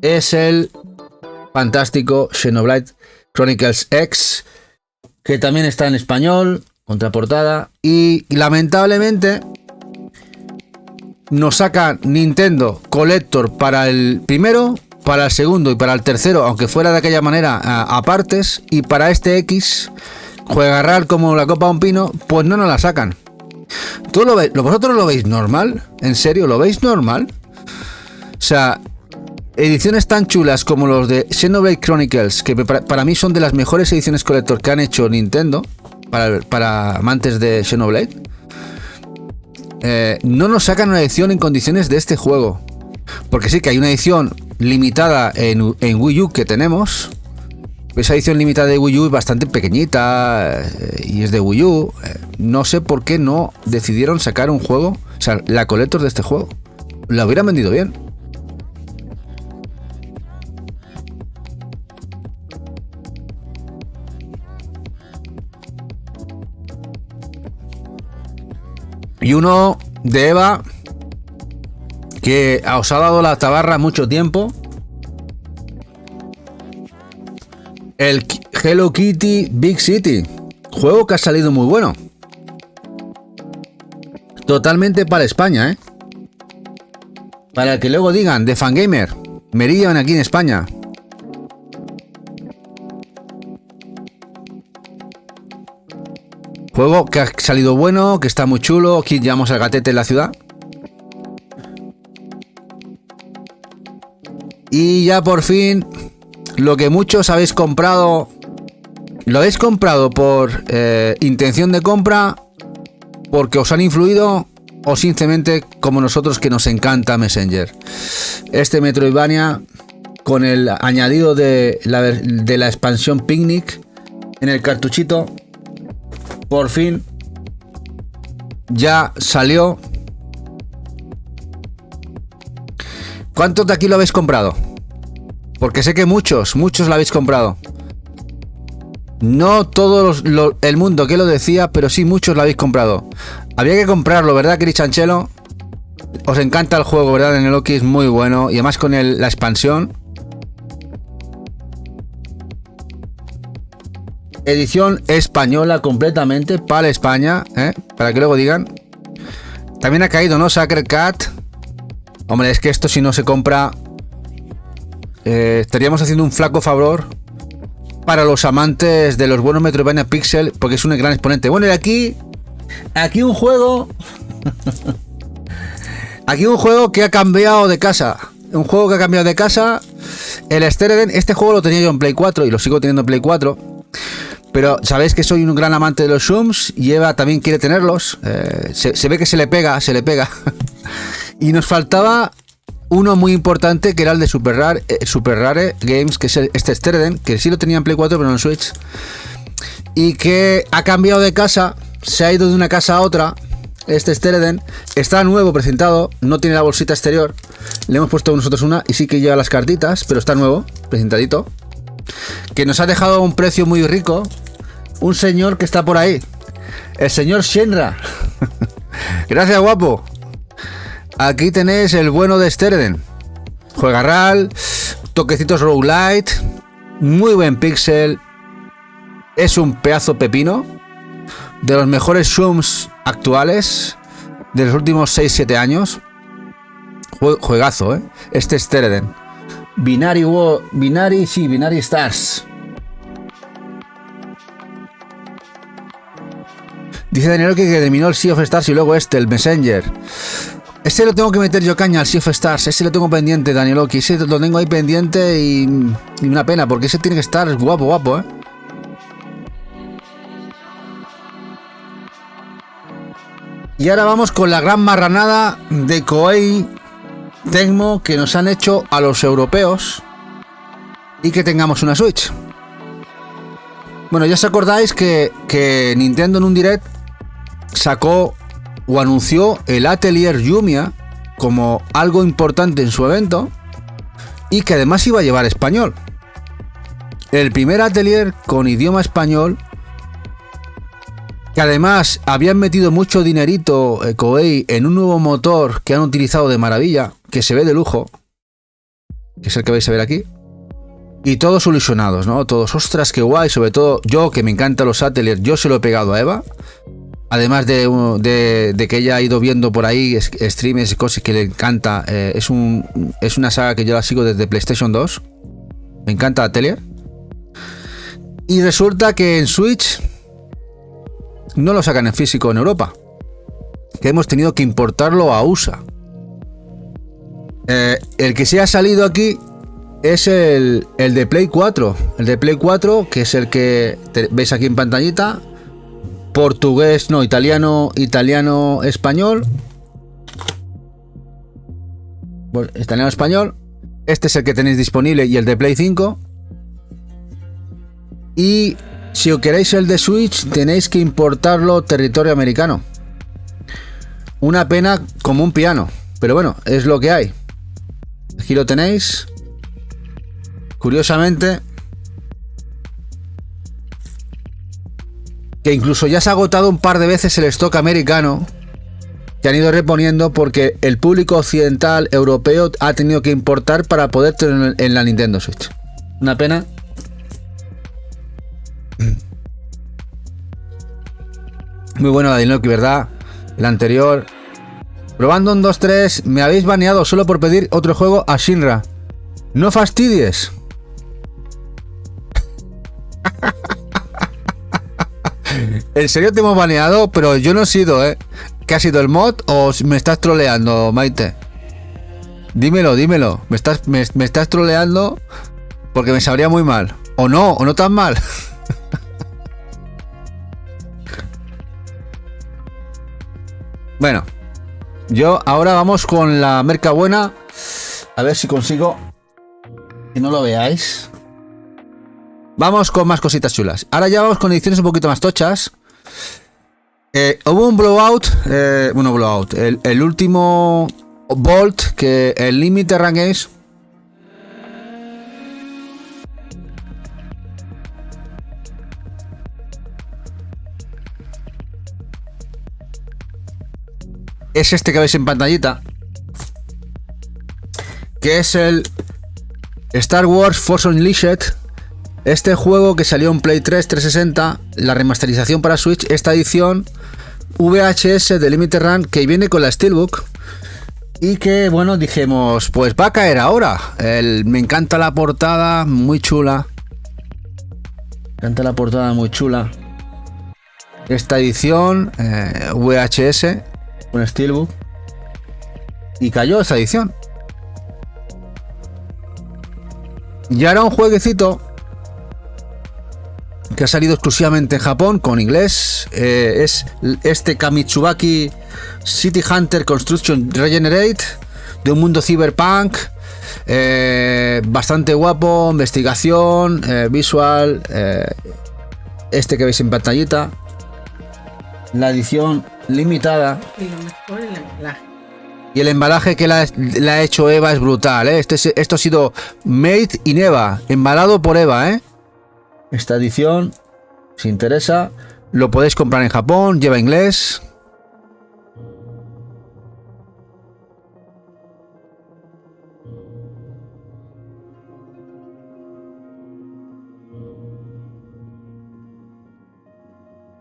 es el fantástico Xenoblade Chronicles X, que también está en español, contraportada. Y lamentablemente nos saca Nintendo Collector para el primero, para el segundo y para el tercero, aunque fuera de aquella manera a partes. Y para este X, juegarrar como la copa a un pino, pues no nos la sacan. ¿Vosotros lo veis normal? ¿En serio lo veis normal? O sea, ediciones tan chulas como los de Xenoblade Chronicles, que para mí son de las mejores ediciones Collector que han hecho Nintendo para amantes de Xenoblade. No nos sacan una edición en condiciones de este juego, porque sí que hay una edición limitada en Wii U que tenemos. Esa edición limitada de Wii U es bastante pequeñita y es de Wii U. No sé por qué no decidieron sacar un juego, o sea, la Collector de este juego. La hubieran vendido bien. Y uno de Eva, que os ha dado la tabarra mucho tiempo. El Hello Kitty Big City. Juego que ha salido muy bueno. Totalmente para España, Para que luego digan, de Fangamer, Meridian aquí en España. Juego que ha salido bueno, que está muy chulo. Aquí llevamos al gatete en la ciudad. Y ya por fin, lo que muchos habéis comprado, lo habéis comprado por intención de compra, porque os han influido, o simplemente como nosotros que nos encanta Messenger. Este Metroidvania con el añadido de la expansión Picnic en el cartuchito, por fin ya salió. ¿Cuántos de aquí lo habéis comprado? Porque sé que muchos lo habéis comprado. No todo el mundo que lo decía, pero sí muchos lo habéis comprado. Había que comprarlo, ¿verdad, Crichanchelo? Os encanta el juego, ¿verdad? En el Loki es muy bueno. Y además con la expansión. Edición española completamente, para España, para que luego digan. También ha caído, ¿no? Sacred Cat. Hombre, es que esto si no se compra, estaríamos haciendo un flaco favor para los amantes de los buenos Metroidvania Pixel, porque es un gran exponente. Bueno, y aquí un juego, aquí un juego que ha cambiado de casa. Un juego que ha cambiado de casa. El Stereden, este juego lo tenía yo en Play 4 y lo sigo teniendo en Play 4. Pero sabéis que soy un gran amante de los zooms y Eva también quiere tenerlos. Se ve que se le pega. Y nos faltaba uno muy importante, que era el de Super Rare Games, que es este Stereden, que sí lo tenía en Play 4 pero no en Switch. Y que ha cambiado de casa, se ha ido de una casa a otra. Este Stereden está nuevo presentado, no tiene la bolsita exterior. Le hemos puesto nosotros una y sí que lleva las cartitas, pero está nuevo, presentadito. Que nos ha dejado un precio muy rico un señor que está por ahí, el señor Shenra. Gracias, guapo. Aquí tenéis el bueno de Stereden. Juega RAL, toquecitos roguelite, muy buen pixel. Es un pedazo pepino, de los mejores zooms actuales de los últimos 6-7 años. Juegazo, este Stereden. Binary Stars. Dice Daniel que terminó el Sea of Stars y luego el Messenger. Ese lo tengo que meter yo caña al Sea of Stars. Ese lo tengo pendiente, Daniel Oki. Ese lo tengo ahí pendiente y una pena, porque ese tiene que estar guapo, Y ahora vamos con la gran marranada de Koei Tecmo que nos han hecho a los europeos y que tengamos una Switch. Bueno, ya os acordáis que Nintendo en un direct sacó o anunció el Atelier Yumia como algo importante en su evento y que además iba a llevar español. El primer Atelier con idioma español, que además habían metido mucho dinerito Koei en un nuevo motor que han utilizado de maravilla, que se ve de lujo, que es el que vais a ver aquí. Y todos solucionados, ¿no? Todos, ostras, qué guay. Sobre todo yo, que me encantan los Atelier, yo se lo he pegado a Eva. Además de que ella ha ido viendo por ahí streams y cosas que le encanta. Es una saga que yo la sigo desde PlayStation 2. Me encanta Atelier. Y resulta que en Switch no lo sacan en físico en Europa, que hemos tenido que importarlo a USA. El que se ha salido aquí es el de Play 4. El de Play 4, que es el que veis aquí en pantallita. Portugués, no, italiano, español. Bueno, italiano, español. Este es el que tenéis disponible y el de Play 5. Y si os queréis el de Switch, tenéis que importarlo territorio americano. Una pena como un piano, pero bueno, es lo que hay. Aquí lo tenéis. Curiosamente, que incluso ya se ha agotado un par de veces el stock americano, que han ido reponiendo porque el público occidental europeo ha tenido que importar para poder tener en la Nintendo Switch. Una pena. Muy bueno la Dinoki, ¿verdad? El anterior. Probando un 2-3, me habéis baneado solo por pedir otro juego a Shinra. No fastidies. ¿En serio te hemos baneado? Pero yo no he sido, ¿eh? ¿Qué ha sido el mod o me estás troleando, Maite? Dímelo. Me estás troleando porque me sabría muy mal. O no tan mal. Bueno, yo ahora vamos con la merca buena. A ver si consigo que no lo veáis. Vamos con más cositas chulas. Ahora ya vamos con ediciones un poquito más tochas. Hubo un blowout. Blowout. El último Bolt que el Limited Run Games. Es este que veis en pantallita. Que es el Star Wars Force Unleashed. Este juego que salió en Play 3 360, la remasterización para Switch, esta edición VHS de Limited Run que viene con la Steelbook y que, bueno, dijimos, pues va a caer ahora. Me encanta la portada, muy chula. Esta edición VHS con Steelbook y cayó esta edición. Y ahora un jueguecito que ha salido exclusivamente en Japón con inglés, es este Kamitsubaki City Hunter Construction Regenerate de un mundo cyberpunk, bastante guapo, investigación, visual, este que veis en pantallita, la edición limitada. Y lo mejor el embalaje. Y el embalaje que la ha hecho Eva es brutal, ¿eh? Esto ha sido made in Eva, embalado por Eva, ¿eh? Esta edición, si interesa, lo podéis comprar en Japón, lleva inglés.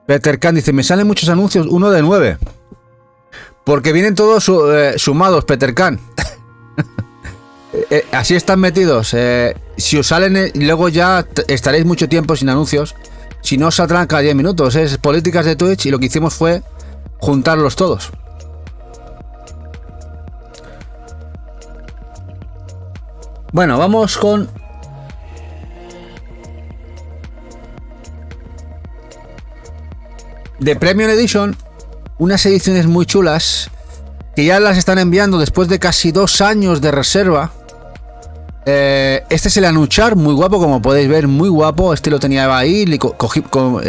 Peter Khan dice, me salen muchos anuncios, 1 de 9. Porque vienen todos sumados, Peter Khan. Así están metidos. Si os salen, luego ya estaréis mucho tiempo sin anuncios. Si no, saldrán cada 10 minutos. Es políticas de Twitch y lo que hicimos fue juntarlos todos. Bueno, vamos con... The Premium Edition. Unas ediciones muy chulas que ya las están enviando después de casi 2 años de reserva. Este es el Anuchar, muy guapo, como podéis ver, muy guapo. Este lo tenía ahí, le cogí por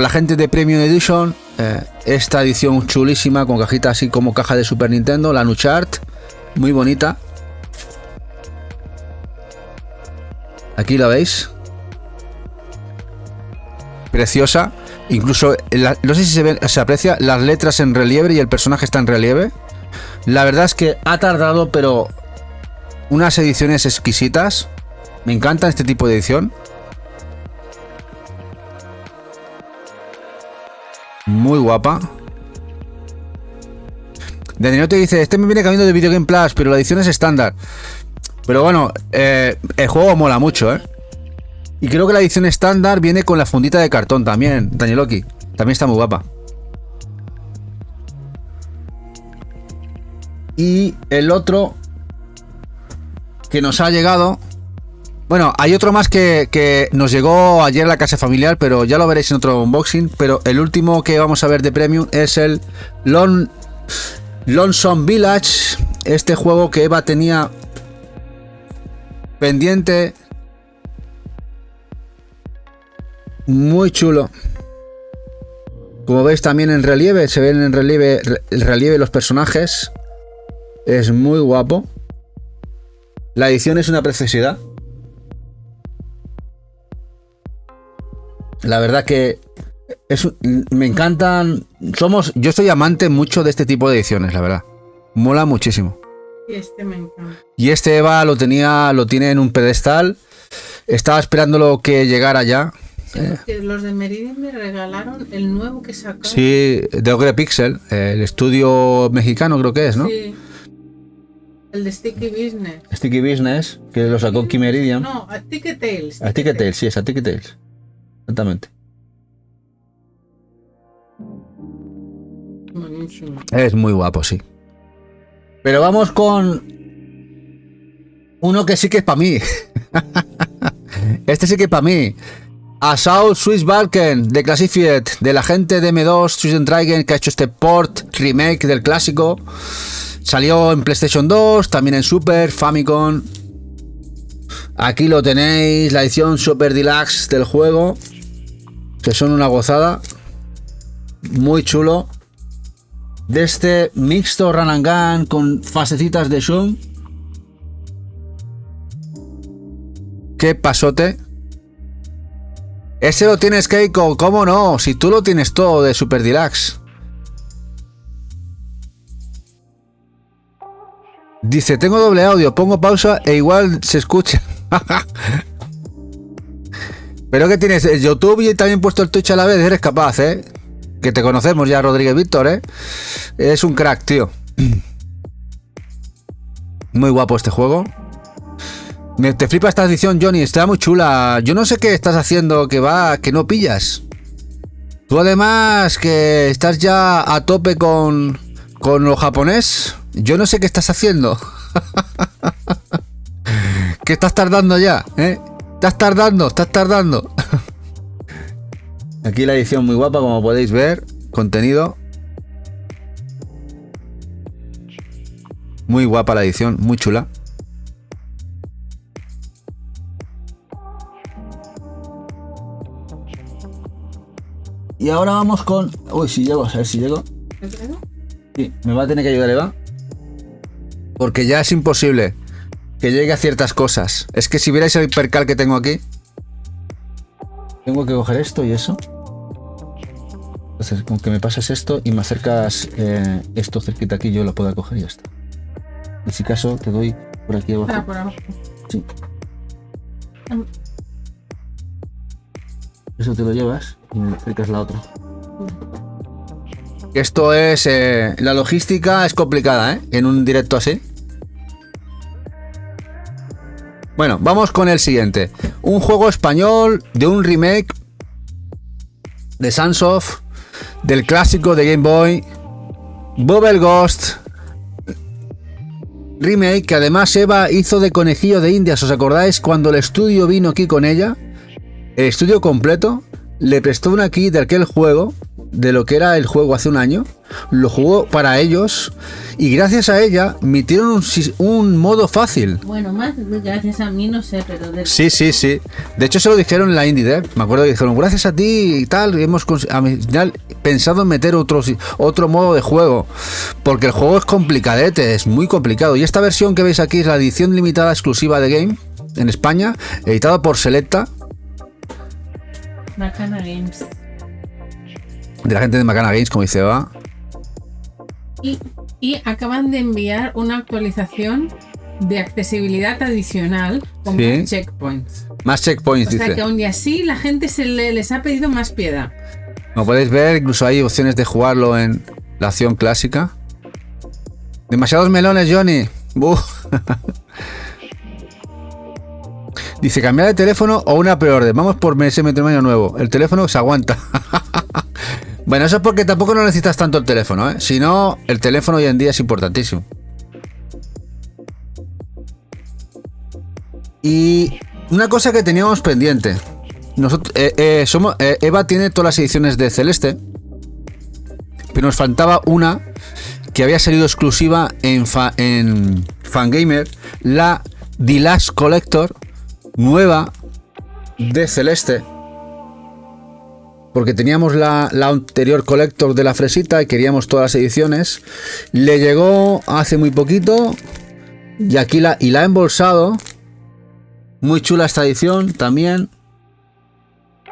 la gente de Premium Edition. Esta edición chulísima, con cajita así como caja de Super Nintendo, la Anuchar, muy bonita. Aquí la veis. Preciosa. Incluso, no sé si se aprecia las letras en relieve y el personaje está en relieve. La verdad es que ha tardado, pero unas ediciones exquisitas. Me encanta este tipo de edición. Muy guapa. Daniel te dice, este me viene cambiando de Video Game Plus, pero la edición es estándar. Pero bueno, el juego mola mucho, ¿eh? Y creo que la edición estándar viene con la fundita de cartón también, Danieloki. También está muy guapa. Y el otro que nos ha llegado... Bueno, hay otro más que nos llegó ayer a la casa familiar, pero ya lo veréis en otro unboxing. Pero el último que vamos a ver de Premium es el Lonesome Village. Este juego que Eva tenía pendiente... Muy chulo. Como veis también en relieve, se ven en relieve el relieve los personajes. Es muy guapo. La edición es una preciosidad. La verdad que me encantan. Yo soy amante mucho de este tipo de ediciones, la verdad. Mola muchísimo. Y este me encanta. Y este Eva lo tiene en un pedestal. Estaba esperándolo que llegara ya. Sí, porque los de Meridian me regalaron el nuevo que sacaron. Sí, de Ogre Pixel, el estudio mexicano creo que es, ¿no? Sí. El de Sticky Business. Sticky Business, que lo sacó Key Meridian. No, a Ticket Tales. A Ticket Tales, sí, es a Ticket Tales. Exactamente. muy chulo. Es muy guapo, sí. Pero vamos con uno que sí que es para mí. Este sí que es para mí. Assault Swiss Balken de Classified, de la gente de M2 Suicide Dragon, que ha hecho este port remake del clásico. Salió en PlayStation 2, también en Super Famicom. Aquí lo tenéis, la edición Super Deluxe del juego, que son una gozada. Muy chulo. De este mixto run and gun con fasecitas de zoom. Qué pasote. Ese lo tienes, Keiko, ¿cómo no? Si tú lo tienes todo de Super Deluxe. Dice, tengo doble audio, pongo pausa e igual se escucha. Pero que tienes el YouTube y también puesto el Twitch a la vez, eres capaz, ¿eh? Que te conocemos ya, Rodríguez Víctor, ¿eh? Es un crack, tío. Muy guapo este juego. Te flipa esta edición, Johnny, está muy chula. Yo no sé qué estás haciendo, que no pillas. Tú además que estás ya a tope con lo japonés. Yo no sé qué estás haciendo. Que estás tardando ya, ¿eh? Estás tardando. Aquí la edición muy guapa, como podéis ver. Contenido. Muy guapa la edición, muy chula. Y ahora vamos con... Uy, si llego, a ver si llego. Sí, me va a tener que ayudar, Eva. Porque ya es imposible que llegue a ciertas cosas. Es que si vierais el percal que tengo aquí, tengo que coger esto y eso. Entonces, con que me pases esto y me acercas esto cerquita aquí, yo lo puedo coger y ya está. En si caso, te doy por aquí abajo. Por abajo. Sí. Eso te lo llevas y me acercas la otra. Esto es... la logística es complicada, ¿eh? En un directo así. Bueno, vamos con el siguiente. Un juego español de un remake de Sunsoft del clásico de Game Boy, Bubble Ghost remake, que además Eva hizo de conejillo de Indias. ¿Os acordáis cuando el estudio vino aquí con ella? El estudio completo le prestó una key de aquel juego, de lo que era el juego hace un año, lo jugó para ellos y gracias a ella metieron un modo fácil. Bueno, más gracias a mí, no sé, pero... Sí. De hecho se lo dijeron en la Indie Dev. Me acuerdo que dijeron, gracias a ti y tal, hemos pensado en meter otro modo de juego. Porque el juego es complicadete, es muy complicado. Y esta versión que veis aquí es la edición limitada exclusiva de Game en España, editada por Selecta. Macana Games. De la gente de Macana Games, como dice Eva. Y acaban de enviar una actualización de accesibilidad adicional con más checkpoints. Más checkpoints, dice. O sea que aún y así la gente les ha pedido más piedad. Como podéis ver, incluso hay opciones de jugarlo en la opción clásica. Demasiados melones, Johnny. Dice, cambiar de teléfono o una preorden. Vamos por ese matrimonio nuevo. El teléfono se aguanta. Bueno, eso es porque tampoco no necesitas tanto el teléfono, ¿eh? Si no, el teléfono hoy en día es importantísimo. Y una cosa que teníamos pendiente. Nosotros, Eva tiene todas las ediciones de Celeste, pero nos faltaba una que había salido exclusiva en Fangamer, la Deluxe Collector nueva de Celeste. Porque teníamos la anterior Collector de la fresita y queríamos todas las ediciones. Le llegó hace muy poquito y aquí la ha embolsado. Muy chula esta edición también.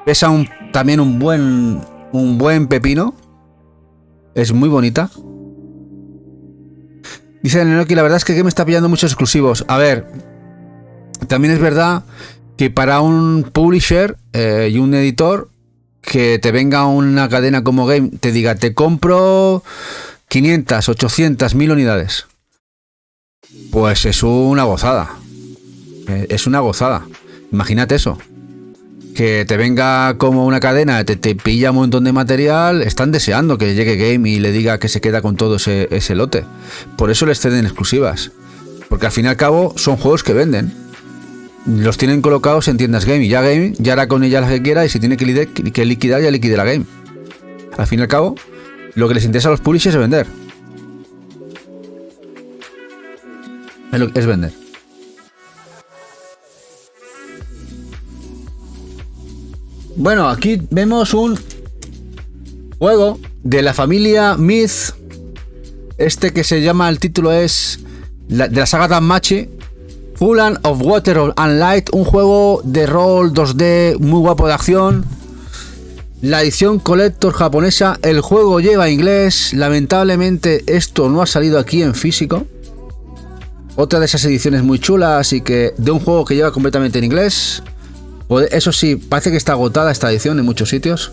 Pesa también un buen pepino. Es muy bonita. Dice Nenoki, la verdad es que me está pillando muchos exclusivos. A ver, también es verdad que para un publisher y un editor, que te venga una cadena como Game, te diga, te compro 500, 800, 1000 unidades. Pues es una gozada. Es una gozada. Imagínate eso. que te venga como una cadena, te pilla un montón de material, están deseando que llegue Game y le diga que se queda con todo ese lote. Por eso les ceden exclusivas. Porque al fin y al cabo son juegos que venden. Los tienen colocados en tiendas Game y ya Game ya hará con ellas las que quiera, y si tiene que liquidar, ya liquide la Game. Al fin y al cabo, lo que les interesa a los publishers es vender. Es vender. Bueno, aquí vemos un juego de la familia Myth. Este que se llama, el título es de la saga Danmachi, Full of Water and Light. Un juego de rol 2D muy guapo de acción. La edición Collector japonesa. El juego lleva inglés. Lamentablemente esto no ha salido aquí en físico. Otra de esas ediciones muy chulas y que de un juego que lleva completamente en inglés. Eso sí, parece que está agotada esta edición en muchos sitios.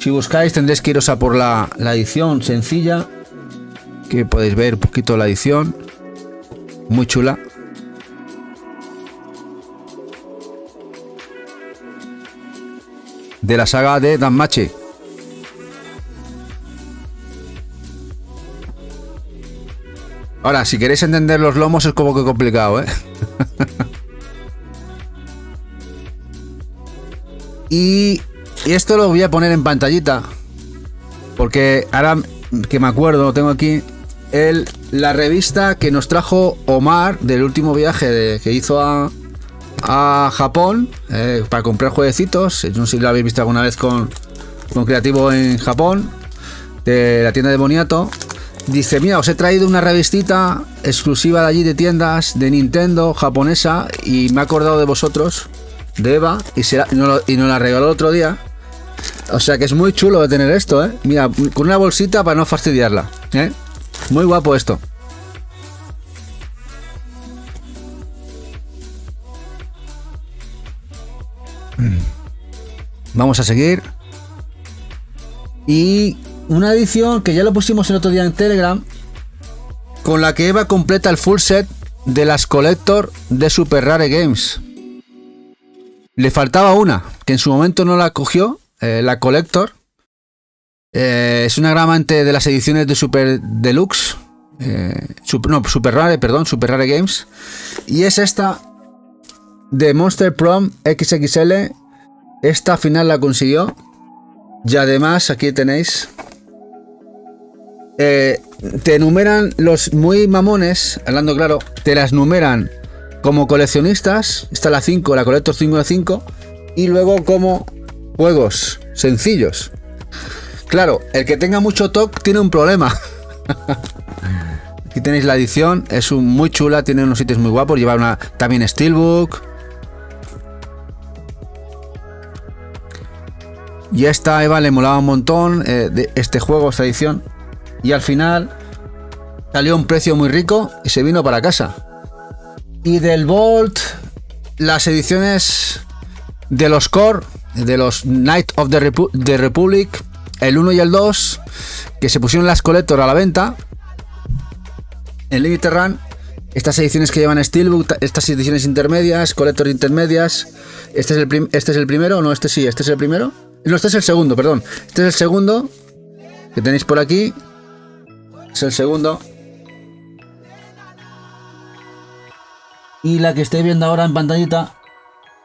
Si buscáis tendréis que iros a por la edición sencilla, que podéis ver un poquito la edición. Muy chula. De la saga de Danmachi. Ahora, si queréis entender los lomos es como que complicado, ¿eh? Y esto lo voy a poner en pantallita, porque ahora que me acuerdo, tengo aquí la revista que nos trajo Omar del último viaje que hizo a Japón para comprar jueguecitos. No sé si lo habéis visto alguna vez con Creativo en Japón, de la tienda de Boniato. Dice: mira, os he traído una revistita exclusiva de allí, de tiendas de Nintendo japonesa, y me he acordado de vosotros, de Eva, y nos la regaló el otro día. O sea que es muy chulo de tener esto, ¿eh? Mira, con una bolsita para no fastidiarla, ¿eh? Muy guapo esto. Vamos a seguir. Y una edición que ya lo pusimos el otro día en Telegram, con la que Eva completa el full set de las Collector de Super Rare Games. Le faltaba una, que en su momento no la cogió, la Collector. Es una gran amante de las ediciones de Super Deluxe. Super Rare Games. Y es esta de Monster Prom XXL. Esta final la consiguió. Y además aquí tenéis. Te enumeran los muy mamones, hablando claro, te las numeran como coleccionistas. Está la 5, la Collector 5 de 5. Y luego como juegos sencillos. Claro, el que tenga mucho TOC tiene un problema. Aquí tenéis la edición, es muy chula, tiene unos sitios muy guapos, lleva también Steelbook. Y esta Eva le molaba un montón de este juego, esta edición. Y al final salió a un precio muy rico y se vino para casa. Y del Vault, las ediciones de los Core, de los Knight of the Republic, el 1 y el 2, que se pusieron las Collector a la venta en Limited Run. Estas ediciones que llevan Steelbook, estas ediciones intermedias, Collector intermedias. Este es el primero, no, este sí, este es el primero. No, este es el segundo, perdón. Este es el segundo que tenéis por aquí. Es el segundo. Y la que estáis viendo ahora en pantallita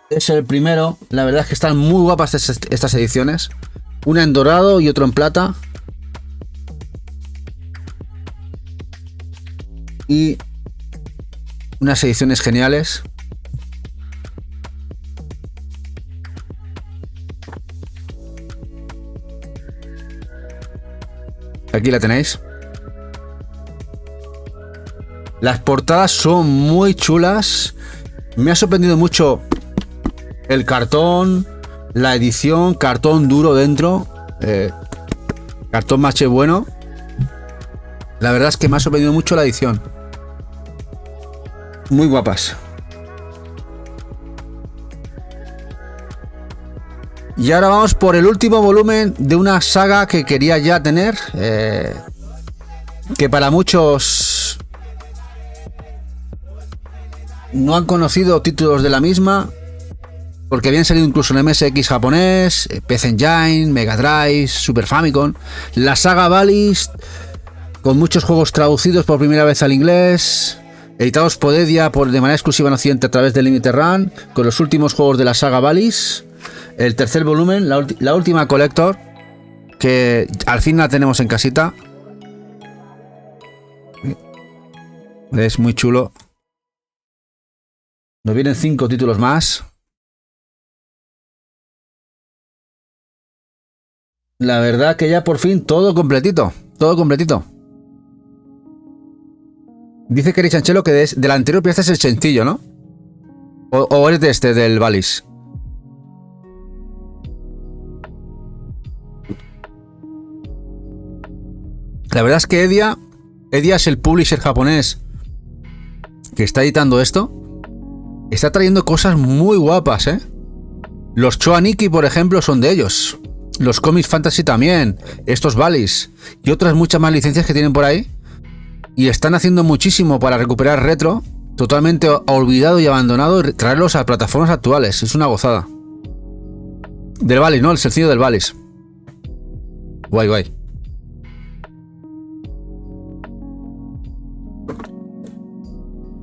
es el primero. La verdad es que están muy guapas estas ediciones. Una en dorado y otro en plata. Y unas ediciones geniales. Aquí la tenéis. Las portadas son muy chulas. Me ha sorprendido mucho el cartón, la edición, cartón duro dentro, cartón maché bueno. La verdad es que me ha sorprendido mucho la edición. Muy guapas. Y ahora vamos por el último volumen de una saga que quería ya tener, que para muchos no han conocido títulos de la misma. porque habían salido incluso en MSX japonés, PC Engine, Mega Drive, Super Famicom, la saga Valis, con muchos juegos traducidos por primera vez al inglés, editados por Edia de manera exclusiva en Occidente a través de Limited Run, con los últimos juegos de la saga Valis, el tercer volumen, la última Collector, que al fin la tenemos en casita. Es muy chulo. Nos vienen 5 títulos más. La verdad que ya por fin todo completito. Todo completito. Dice Kerry Chanchelo que del anterior pieza es el sencillo, ¿no? O eres de este, del Valis. La verdad es que Edia es el publisher japonés que está editando esto. Está trayendo cosas muy guapas, ¿eh? Los Choaniki, por ejemplo, son de ellos. Los Comics Fantasy también. Estos Valis. Y otras muchas más licencias que tienen por ahí. Y están haciendo muchísimo para recuperar retro. Totalmente olvidado y abandonado. Y traerlos a plataformas actuales. Es una gozada. Del Valis, ¿no? El sencillo del Valis. Guay, guay.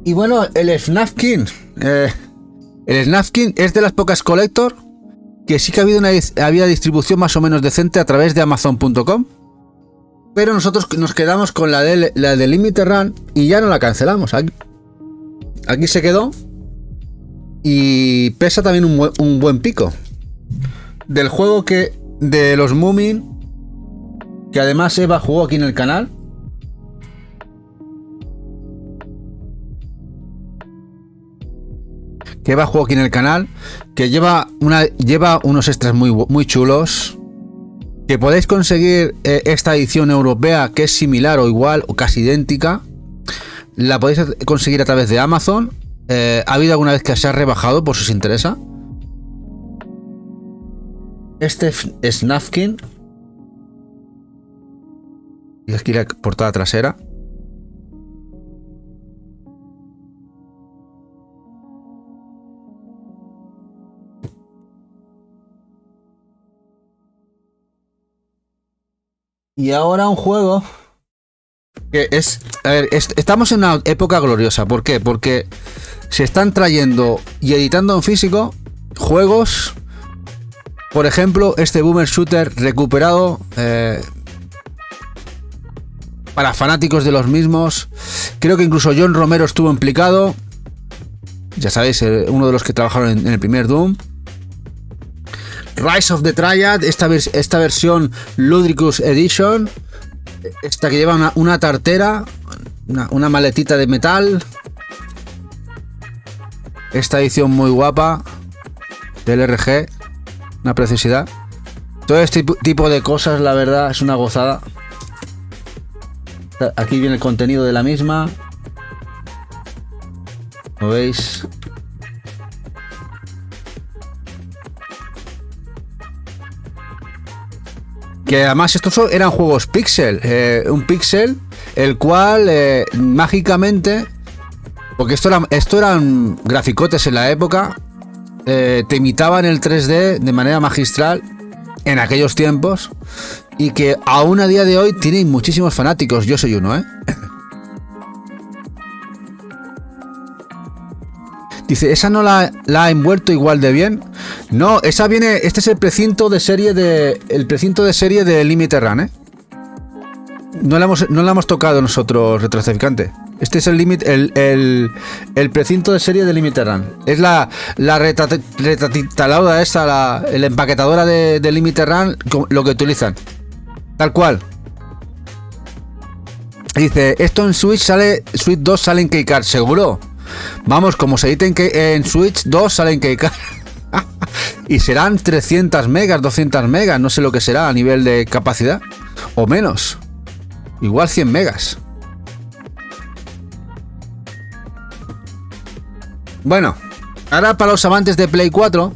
Y bueno, el FNAF King. El FNAF King es de las pocas Collector que sí que había distribución más o menos decente a través de Amazon.com. Pero nosotros nos quedamos con la de Limited Run y ya no la cancelamos. Aquí se quedó. Y pesa también un buen pico. Del juego de los Moomin, que además Eva jugó aquí en el canal. Que Eva jugó aquí en el canal, que lleva unos extras muy chulos, que podéis conseguir esta edición europea, que es similar o igual o casi idéntica. La podéis conseguir a través de Amazon. Ha habido alguna vez que se ha rebajado, por si os interesa. Este es Nafkin. Y aquí la portada trasera. Y ahora un juego que es... A ver, estamos en una época gloriosa. ¿Por qué? Porque se están trayendo y editando en físico juegos. Por ejemplo, este Boomer Shooter recuperado para fanáticos de los mismos. Creo que incluso John Romero estuvo implicado. Ya sabéis, uno de los que trabajaron en el primer Doom. Rise of the Triad, esta versión Ludicrous Edition, esta que lleva una tartera, una maletita de metal. Esta edición muy guapa del RG, una preciosidad. Todo este tipo de cosas, la verdad, es una gozada. Aquí viene el contenido de la misma. ¿Lo veis? Que además estos eran juegos pixel, un pixel, el cual mágicamente, porque esto eran graficotes en la época, te imitaban el 3D de manera magistral en aquellos tiempos, y que aún a día de hoy tienen muchísimos fanáticos. Yo soy uno, Dice, ¿esa no la ha envuelto igual de bien? No, esa viene... Este es el precinto de serie de Limited Run, No la hemos tocado nosotros, Retrotraficante. Este es el precinto de serie de Limited Run. Es la retratalada esta, la empaquetadora de Limited Run, lo que utilizan. Tal cual. Dice, esto en Switch 2 sale en Keycard, ¿seguro? Vamos, como se editen en Switch 2 salen Keycard. Y serán 300 megas, 200 megas, no sé lo que será a nivel de capacidad. O menos. Igual 100 megas. Bueno, ahora para los amantes de Play 4.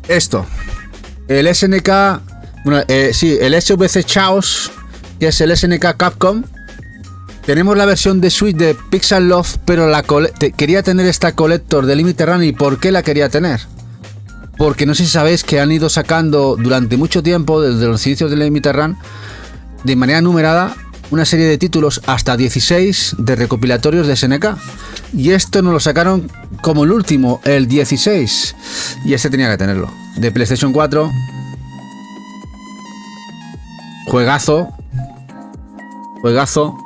Esto. El SNK... Bueno, sí, el SVC Chaos, que es el SNK Capcom, Tenemos la versión de Switch de Pixel Love, pero quería tener esta Collector de Limited Run. ¿Y por qué la quería tener? Porque no sé si sabéis que han ido sacando durante mucho tiempo, desde los inicios de Limited Run, de manera numerada, una serie de títulos hasta 16 de recopilatorios de SNK. Y esto nos lo sacaron como el último, el 16. Y este tenía que tenerlo. De PlayStation 4. Juegazo. Juegazo.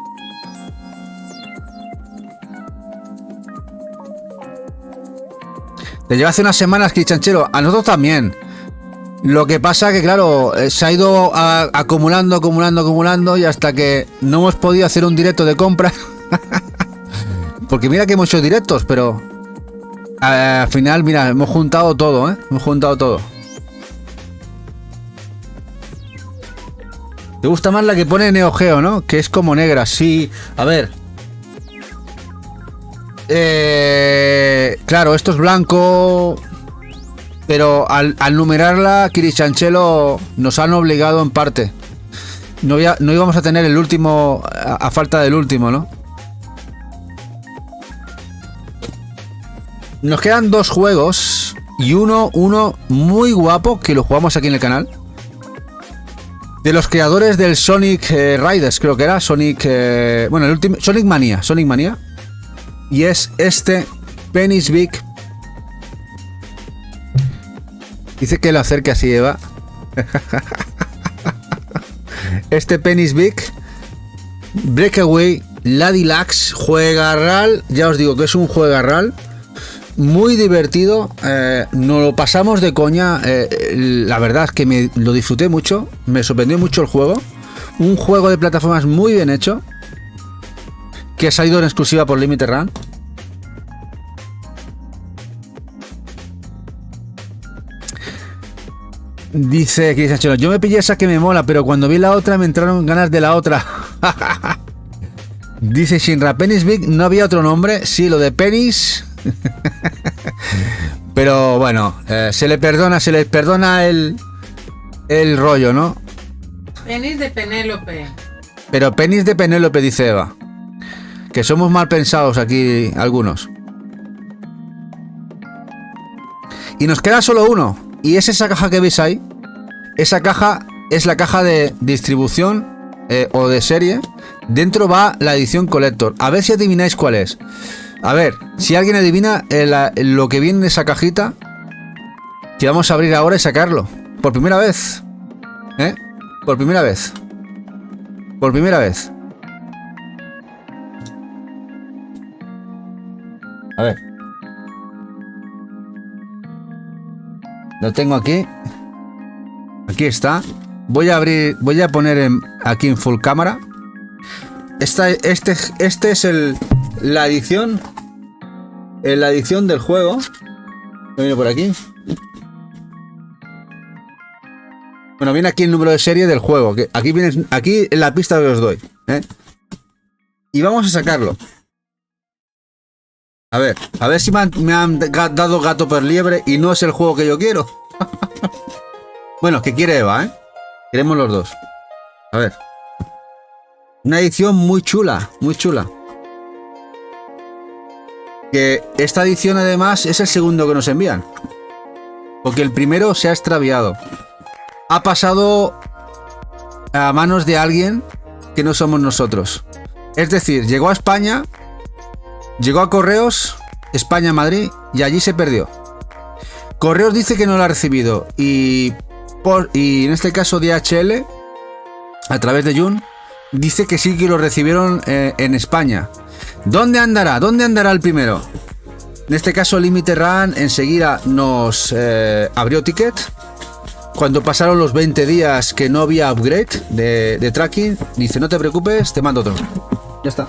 Te lleva hace unas semanas, Crichanchero. A nosotros también. Lo que pasa que, claro, se ha ido acumulando y hasta que no hemos podido hacer un directo de compra. Porque mira que hemos hecho directos, pero al final, mira, hemos juntado todo, ¿eh? Hemos juntado todo. ¿Te gusta más la que pone Neo Geo, no? Que es como negra, sí. A ver. Claro, esto es blanco. Pero al numerarla, Kirichanchelo, nos han obligado en parte. No íbamos a tener el último a falta del último, ¿no? Nos quedan 2 juegos y uno muy guapo que lo jugamos aquí en el canal. De los creadores del Sonic Riders, creo que era Sonic, bueno, el último Sonic Mania. Y es este Penny's Big. Dice que lo acerque así, Eva. Este Penny's Big Breakaway, la Deluxe, juegarral. Ya os digo que es un juegarral muy divertido. Nos lo pasamos de coña. La verdad es que lo disfruté mucho. Me sorprendió mucho el juego. Un juego de plataformas muy bien hecho, que ha salido en exclusiva por Limited Run. Dice Cristian Chelo, yo me pillé esa que me mola, pero cuando vi la otra me entraron ganas de la otra. Dice Shinra, Penny's Big, ¿no había otro nombre? Sí, lo de Penny's. Pero bueno, se les perdona el rollo, ¿no? Penny's de Penélope. Pero Penny's de Penélope, dice Eva. Que somos mal pensados aquí algunos. Y nos queda solo uno. Y es esa caja que veis ahí. Esa caja es la caja de distribución o de serie. Dentro va la edición Collector. A ver si adivináis cuál es. A ver, si alguien adivina lo que viene en esa cajita, que vamos a abrir ahora y sacarlo. Por primera vez. Por primera vez. Por primera vez. A ver. Lo tengo aquí. Aquí está. Voy a poner aquí en full cámara. Este es la edición. La edición del juego. Viene por aquí. Bueno, viene aquí el número de serie del juego. Que aquí viene, aquí en la pista que os doy. Y vamos a sacarlo. A ver si me han dado gato por liebre y no es el juego que yo quiero. Bueno, que quiere Eva, Queremos los dos. A ver. Una edición muy chula, muy chula. Que esta edición además es el segundo que nos envían. Porque el primero se ha extraviado. Ha pasado a manos de alguien que no somos nosotros. Es decir, llegó a España. Llegó a Correos, España-Madrid, y allí se perdió. Correos dice que no lo ha recibido. Y en este caso DHL, a través de Jun, dice que sí que lo recibieron en España. ¿Dónde andará? ¿Dónde andará el primero? En este caso Limited Run enseguida nos abrió ticket. Cuando pasaron los 20 días que no había upgrade de tracking, dice, no te preocupes, te mando otro. Ya está.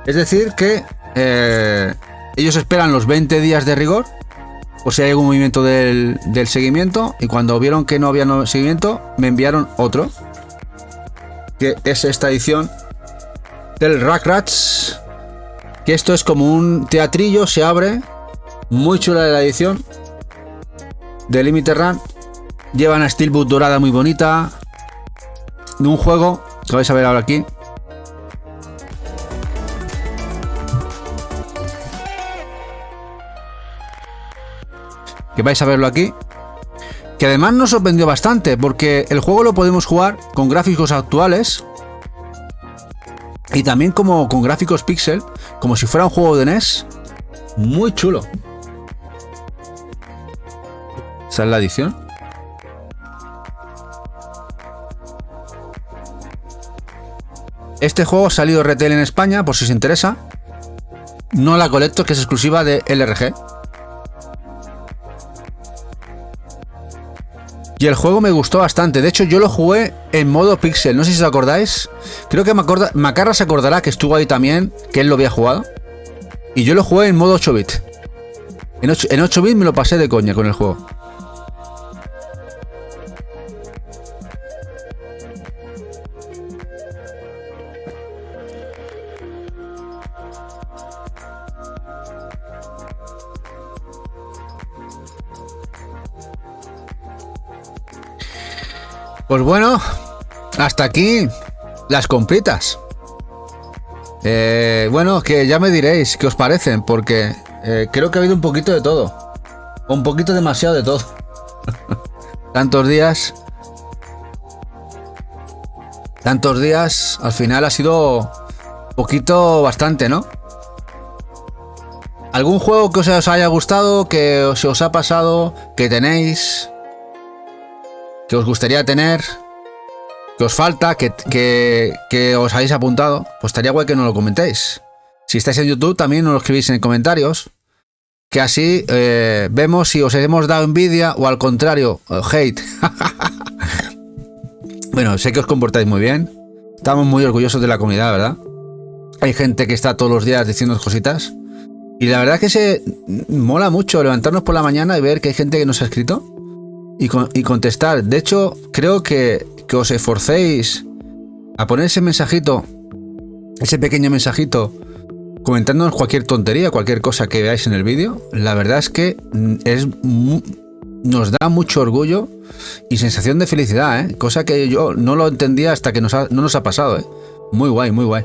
Es decir que ellos esperan los 20 días de rigor, o si hay algún movimiento del seguimiento, y cuando vieron que no había seguimiento, me enviaron otro, que es esta edición del Rugrats, que esto es como un teatrillo, se abre, muy chula de la edición de Limited Run, lleva una steelbook dorada muy bonita, de un juego que vais a ver ahora aquí. Que vais a verlo aquí. Que además nos sorprendió bastante, porque el juego lo podemos jugar con gráficos actuales y también como con gráficos pixel, como si fuera un juego de NES. Muy chulo. Esa es la edición. Este juego ha salido retail en España, por si os interesa. No la Collector, que es exclusiva de LRG. Y el juego me gustó bastante. De hecho, yo lo jugué en modo pixel. No sé si os acordáis. Creo que Macarra se acordará que estuvo ahí también, que él lo había jugado. Y yo lo jugué en modo 8 bit. En 8 bit me lo pasé de coña con el juego. Pues bueno, hasta aquí las compritas. Bueno, que ya me diréis qué os parecen, porque creo que ha habido un poquito de todo. Un poquito demasiado de todo. Tantos días, al final ha sido poquito bastante, ¿no? ¿Algún juego que os haya gustado, que se os ha pasado, que tenéis, que os gustaría tener, que os falta, que os habéis apuntado? Pues estaría guay que nos lo comentéis. Si estáis en YouTube también nos lo escribís en comentarios, que así vemos si os hemos dado envidia o al contrario, hate. Bueno, sé que os comportáis muy bien. Estamos muy orgullosos de la comunidad, ¿verdad? Hay gente que está todos los días diciendo cositas. Y la verdad es que se mola mucho levantarnos por la mañana y ver que hay gente que nos ha escrito y contestar. De hecho, creo que os esforcéis a poner ese mensajito, ese pequeño mensajito, comentándonos cualquier tontería, cualquier cosa que veáis en el vídeo. La verdad es que nos da mucho orgullo y sensación de felicidad, cosa que yo no lo entendía hasta que no nos ha pasado. Muy guay, muy guay.